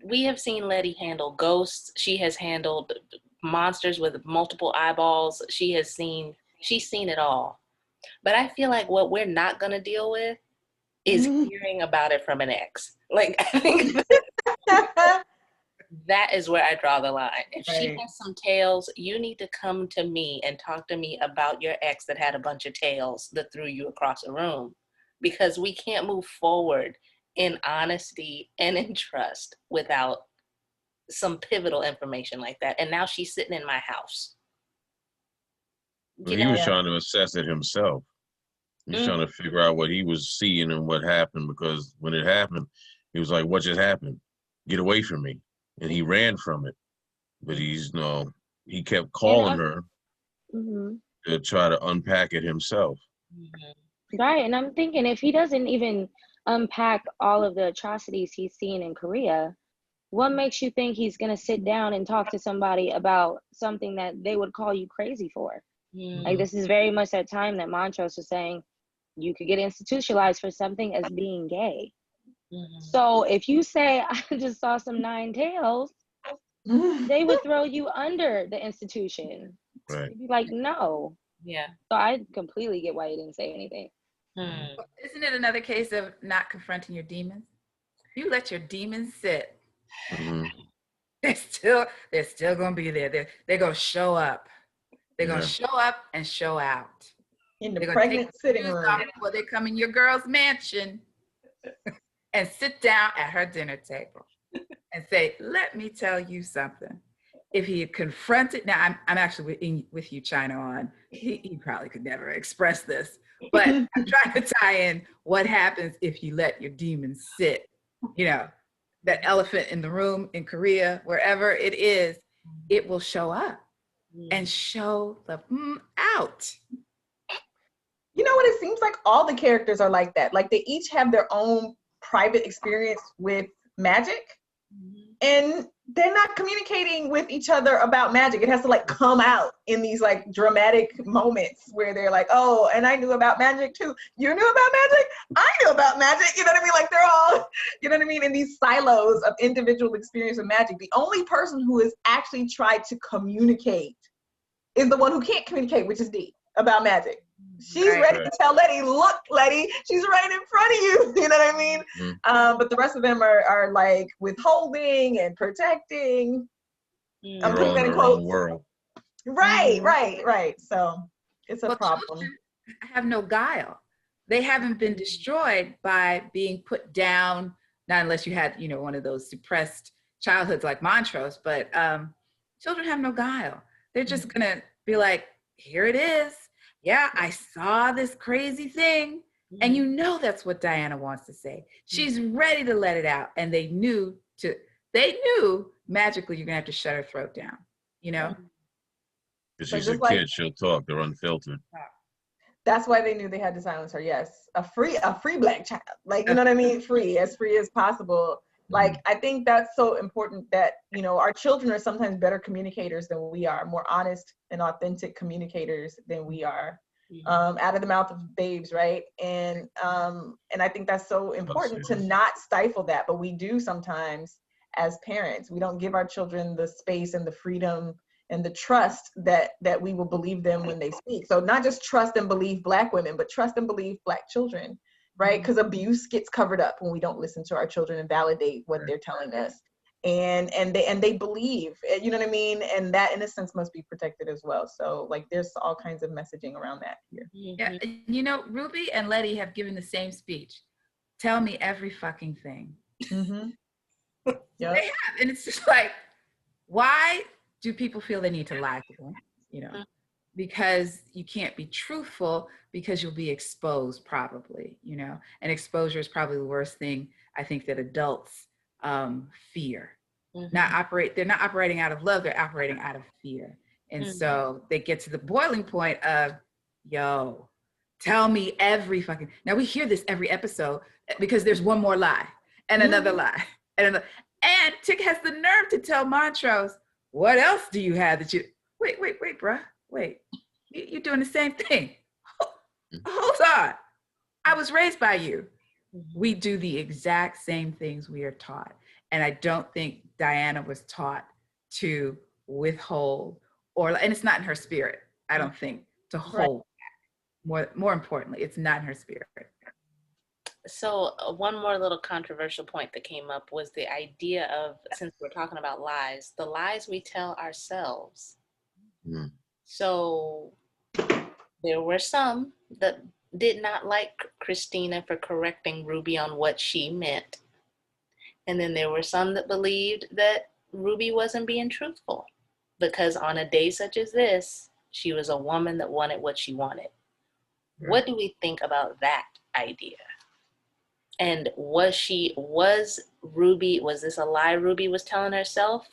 Speaker 1: we have seen Letty handle ghosts. She has handled monsters with multiple eyeballs. She's seen it all. But I feel like what we're not going to deal with is hearing about it from an ex. Like, I think that is where I draw the line. If she has some tails, you need to come to me and talk to me about your ex that had a bunch of tails that threw you across the room, because we can't move forward in honesty and in trust without some pivotal information like that. And now she's sitting in my house.
Speaker 2: Well, he was trying to assess it himself. He's trying to figure out what he was seeing and what happened, because when it happened, he was like, what just happened? Get away from me. And he ran from it. But he kept calling her to try to unpack it himself.
Speaker 5: Right. And I'm thinking, if he doesn't even unpack all of the atrocities he's seen in Korea, what makes you think he's going to sit down and talk to somebody about something that they would call you crazy for? Like, this is very much that time that Montrose was saying you could get institutionalized for something as being gay. So if you say, I just saw some 9 tails, they would throw you under the institution.
Speaker 2: Right.
Speaker 5: You'd be like, no.
Speaker 1: Yeah.
Speaker 5: So I completely get why you didn't say anything.
Speaker 3: Isn't it another case of not confronting your demons? You let your demons sit. They're still gonna be there. They're gonna show up. They're gonna show up and show out.
Speaker 4: In the pregnant sitting room.
Speaker 3: Well, they come in your girl's mansion and sit down at her dinner table and say, let me tell you something. If he had confronted, now I'm actually with you, China, on, he probably could never express this, but I'm trying to tie in what happens if you let your demons sit. You know, that elephant in the room in Korea, wherever it is, it will show up and show the out.
Speaker 4: You know what? It seems like all the characters are like that. Like, they each have their own private experience with magic, and they're not communicating with each other about magic. It has to like come out in these like dramatic moments where they're like, oh, and I knew about magic too. You knew about magic? I knew about magic. You know what I mean? Like, they're all, you know what I mean, in these silos of individual experience of magic. The only person who has actually tried to communicate is the one who can't communicate, which is Dee, about magic. She's ready to tell Letty, look, Letty, she's right in front of you. You know what I mean? But the rest of them are like withholding and protecting. I'm putting that in quotes.
Speaker 2: World.
Speaker 4: Right. So it's a problem.
Speaker 3: Children have no guile. They haven't been destroyed by being put down, not unless you had, one of those suppressed childhoods like Montrose, but children have no guile. They're just gonna be like, here it is. Yeah, I saw this crazy thing. And that's what Diana wants to say. She's ready to let it out. And they knew magically you're gonna have to shut her throat down,
Speaker 2: Because she's a kid, she'll talk, they're unfiltered.
Speaker 4: That's why they knew they had to silence her. Yes. A free Black child. Like, you know what I mean? Free as possible. Like, I think that's so important that, our children are sometimes better communicators than we are, more honest and authentic communicators than we are, out of the mouth of babes, right? And I think that's so important to not stifle that, but we do sometimes as parents. We don't give our children the space and the freedom and the trust that we will believe them when they speak. So not just trust and believe Black women, but trust and believe Black children. Right? Because abuse gets covered up when we don't listen to our children and validate what they're telling us. And they believe, you know what I mean? And that innocence must be protected as well. So like, there's all kinds of messaging around that here.
Speaker 3: Yeah, Ruby and Letty have given the same speech. Tell me every fucking thing. Yep. They have, and it's just like, why do people feel they need to lie to them? because you can't be truthful because you'll be exposed probably, you know, and exposure is probably the worst thing I think that adults fear. They're not operating out of love, they're operating out of fear. And so they get to the boiling point of, yo, tell me every fucking, now we hear this every episode because there's one more lie and another lie and another, and Tick has the nerve to tell Montrose, what else do you have that you, wait, bruh, wait, you're doing the same thing. Hold on, I was raised by you. We do the exact same things we are taught. And I don't think Diana was taught to withhold, or, and it's not in her spirit, I don't think, to hold back. More importantly, it's not in her spirit.
Speaker 1: So one more little controversial point that came up was the idea of, since we're talking about lies, the lies we tell ourselves. So there were some that did not like Christina for correcting Ruby on what she meant. And then there were some that believed that Ruby wasn't being truthful because on a day such as this, she was a woman that wanted what she wanted. What do we think about that idea? And was this a lie Ruby was telling herself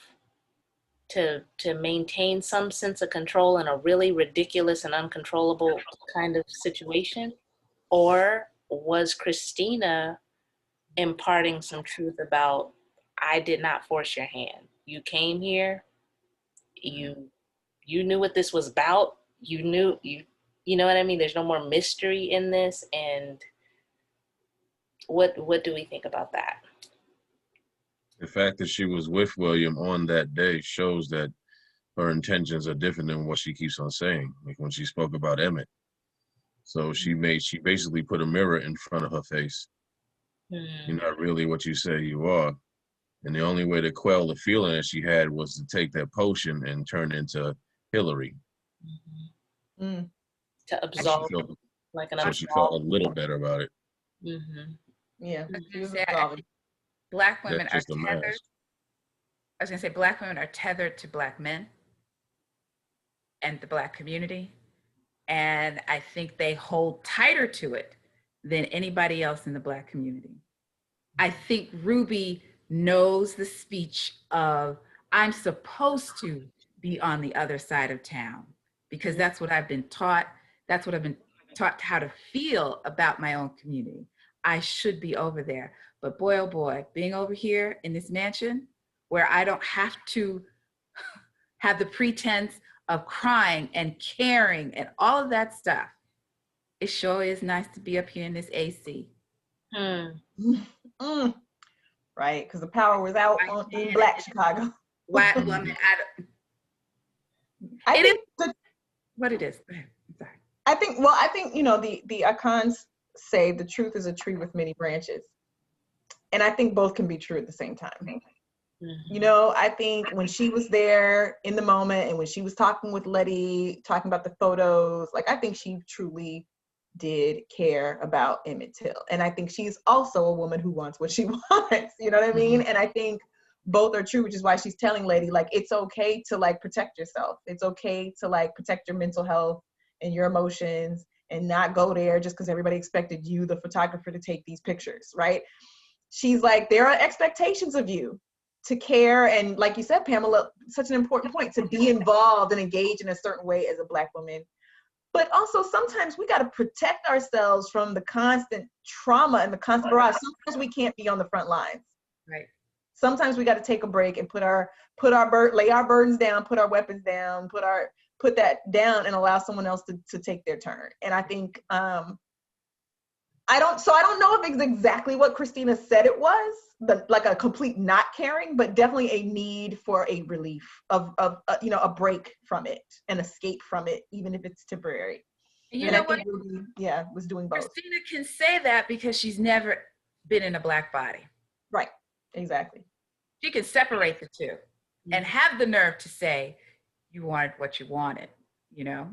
Speaker 1: to maintain some sense of control in a really ridiculous and uncontrollable kind of situation? Or was Christina imparting some truth about, I did not force your hand. You came here, you knew what this was about, you know what I mean? There's no more mystery in this. And what do we think about that?
Speaker 2: The fact that she was with William on that day shows that her intentions are different than what she keeps on saying. Like when she spoke about Emmett. So she basically put a mirror in front of her face. You're not really what you say you are. And the only way to quell the feeling that she had was to take that potion and turn into Hillary.
Speaker 1: To absolve, like an absolve.
Speaker 2: So she felt a little better about it.
Speaker 4: Yeah.
Speaker 3: Black women are tethered. I was gonna say Black women are tethered to Black men and the Black community. And I think they hold tighter to it than anybody else in the Black community. I think Ruby knows the speech of, I'm supposed to be on the other side of town because that's what I've been taught. That's what I've been taught how to feel about my own community. I should be over there. But boy, oh boy, being over here in this mansion where I don't have to have the pretense of crying and caring and all of that stuff, it sure is nice to be up here in this AC.
Speaker 4: Right, because the power was out in Black Chicago.
Speaker 3: White woman, what it is. Sorry.
Speaker 4: I think the icons say the truth is a tree with many branches, and I think both can be true at the same time. You know, I think when she was there in the moment and when she was talking with Letty, talking about the photos, like I think she truly did care about Emmett Till. And I think she's also a woman who wants what she wants, you know what I mean? And I think both are true, which is why she's telling Letty, like, it's okay to like protect yourself. It's okay to like protect your mental health and your emotions and not go there just because everybody expected you, the photographer, to take these pictures, right? She's like, there are expectations of you to care, and like you said, Pamela, such an important point, to be involved and engage in a certain way as a Black woman. But also sometimes we got to protect ourselves from the constant trauma and the constant barrage. Sometimes we can't be on the front lines.
Speaker 3: Right.
Speaker 4: Sometimes we got to take a break and lay our burdens down, put our weapons down, put that down and allow someone else to take their turn. And I think I don't know if it's exactly what Christina said it was, like a complete not caring, but definitely a need for a relief of a break from it, an escape from it, even if it's temporary.
Speaker 3: You know what?
Speaker 4: Ruby, was doing both.
Speaker 3: Christina can say that because she's never been in a Black body.
Speaker 4: Right, exactly.
Speaker 3: She can separate the two and have the nerve to say, you wanted what you wanted, you know?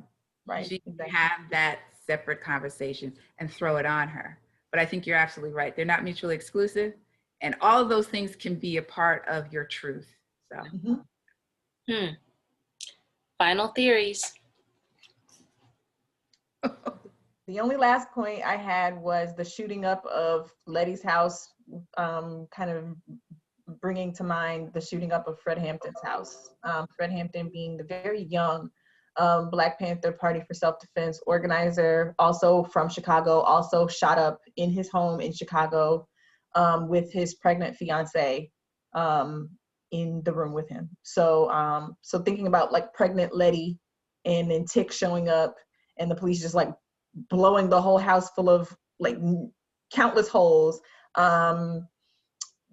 Speaker 4: Right.
Speaker 3: She can have that separate conversation and throw it on her. But I think you're absolutely right. They're not mutually exclusive. And all of those things can be a part of your truth. So.
Speaker 1: Final theories.
Speaker 4: The only last point I had was the shooting up of Letty's house, kind of bringing to mind the shooting up of Fred Hampton's house. Fred Hampton being the very young Black Panther Party for Self-Defense organizer, also from Chicago, also shot up in his home in Chicago with his pregnant fiance in the room with him. So so thinking about like pregnant Letty and then Tick showing up and the police just like blowing the whole house full of like countless holes.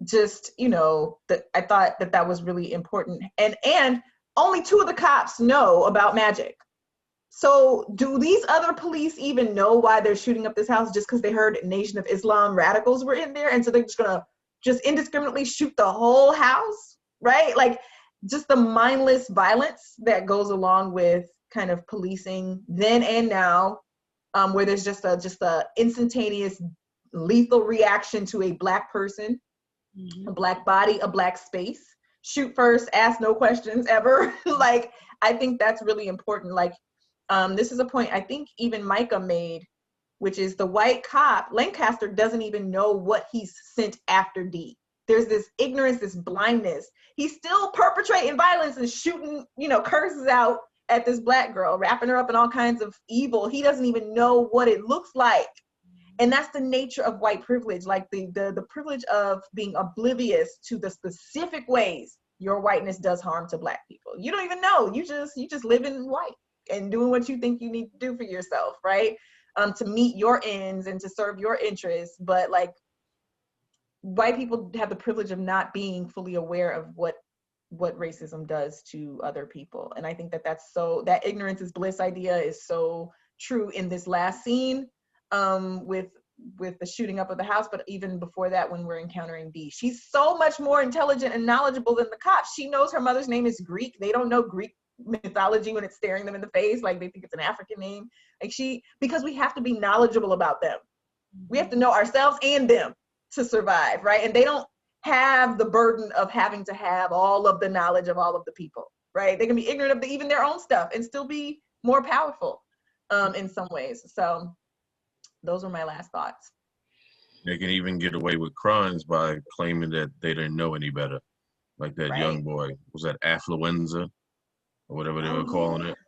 Speaker 4: Just, you know, that I thought that that was really important. And only 2 of the cops know about magic. So do these other police even know why they're shooting up this house just because they heard Nation of Islam radicals were in there? And so they're just gonna just indiscriminately shoot the whole house, right? Like just the mindless violence that goes along with kind of policing then and now, where there's just a instantaneous lethal reaction to a Black person, a Black body, a Black space. Shoot first, ask no questions ever. Like, I think that's really important. Like, this is a point I think even Micah made, which is the white cop, Lancaster, doesn't even know what he's sent after D. There's this ignorance, this blindness. He's still perpetrating violence and shooting, you know, curses out at this Black girl, wrapping her up in all kinds of evil. He doesn't even know what it looks like. And that's the nature of white privilege, like the privilege of being oblivious to the specific ways your whiteness does harm to Black people. You don't even know. You just live in white and doing what you think you need to do for yourself, right? To meet your ends and to serve your interests. But like, white people have the privilege of not being fully aware of what racism does to other people. And I think that that ignorance is bliss idea is so true in this last scene. With the shooting up of the house, but even before that, when we're encountering Dee, she's so much more intelligent and knowledgeable than the cops. She knows her mother's name is Greek. They don't know Greek mythology when it's staring them in the face, like they think it's an African name. Like because we have to be knowledgeable about them. We have to know ourselves and them to survive, right? And they don't have the burden of having to have all of the knowledge of all of the people, right? They can be ignorant of even their own stuff and still be more powerful in some ways. So those were my last thoughts.
Speaker 2: They can even get away with crimes by claiming that they didn't know any better. Like that young boy, was that affluenza or whatever they were calling it?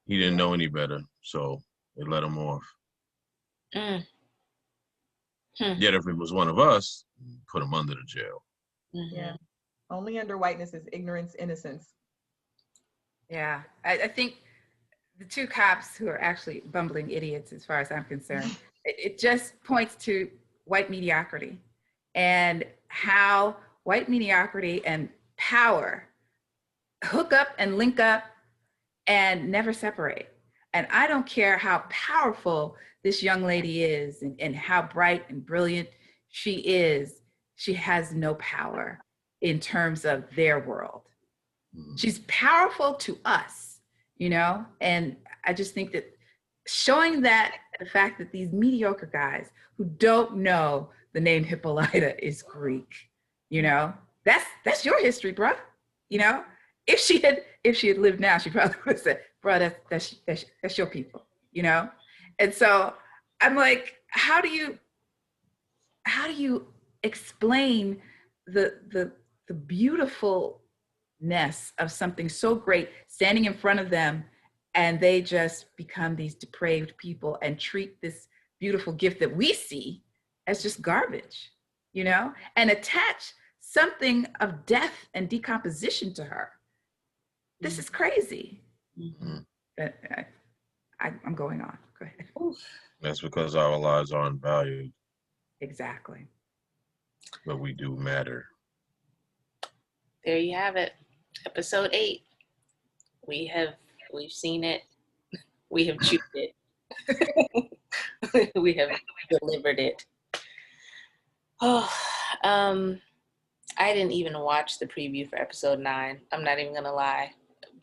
Speaker 2: He didn't know any better, so they let him off. Yet if it was one of us, put him under the jail.
Speaker 4: Yeah. Only under whiteness is ignorance, innocence.
Speaker 3: Yeah, I think the 2 cops who are actually bumbling idiots, as far as I'm concerned, it just points to white mediocrity and how white mediocrity and power hook up and link up and never separate. And I don't care how powerful this young lady is and how bright and brilliant she is, she has no power in terms of their world. She's powerful to us, you know? And I just think that showing that the fact that these mediocre guys who don't know the name Hippolyta is Greek, you know, that's your history, bruh. You know, if she had lived now, she probably would have said, bruh, that's your people, you know? And so I'm like, how do you explain the beautifulness of something so great standing in front of them, and they just become these depraved people and treat this beautiful gift that we see as just garbage, you know, and attach something of death and decomposition to her. This is crazy. I'm going on. Go ahead.
Speaker 2: That's because our lives aren't valued.
Speaker 3: Exactly.
Speaker 2: But we do matter.
Speaker 1: There you have it. Episode 8. We've seen it. We have chewed it. We have delivered it. Oh, I didn't even watch the preview for episode 9. I'm not even gonna lie.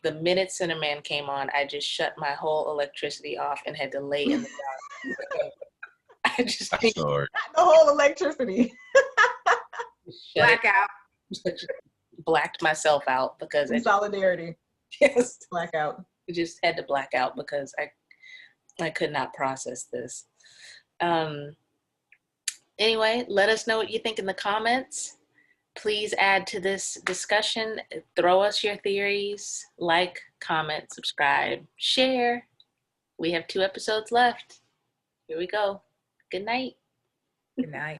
Speaker 1: The minute Cinnamon came on, I just shut my whole electricity off and had to lay in the dark. I just
Speaker 2: I saw it.
Speaker 4: Not the whole electricity.
Speaker 3: Blackout.
Speaker 1: Blacked myself out because
Speaker 4: In solidarity.
Speaker 1: Yes,
Speaker 4: Blackout.
Speaker 1: I just had to black out because I could not process this. Anyway, let us know what you think in the comments. Please add to this discussion. Throw us your theories. Like, comment, subscribe, share. We have 2 episodes left. Here we go. Good night.
Speaker 3: Good night.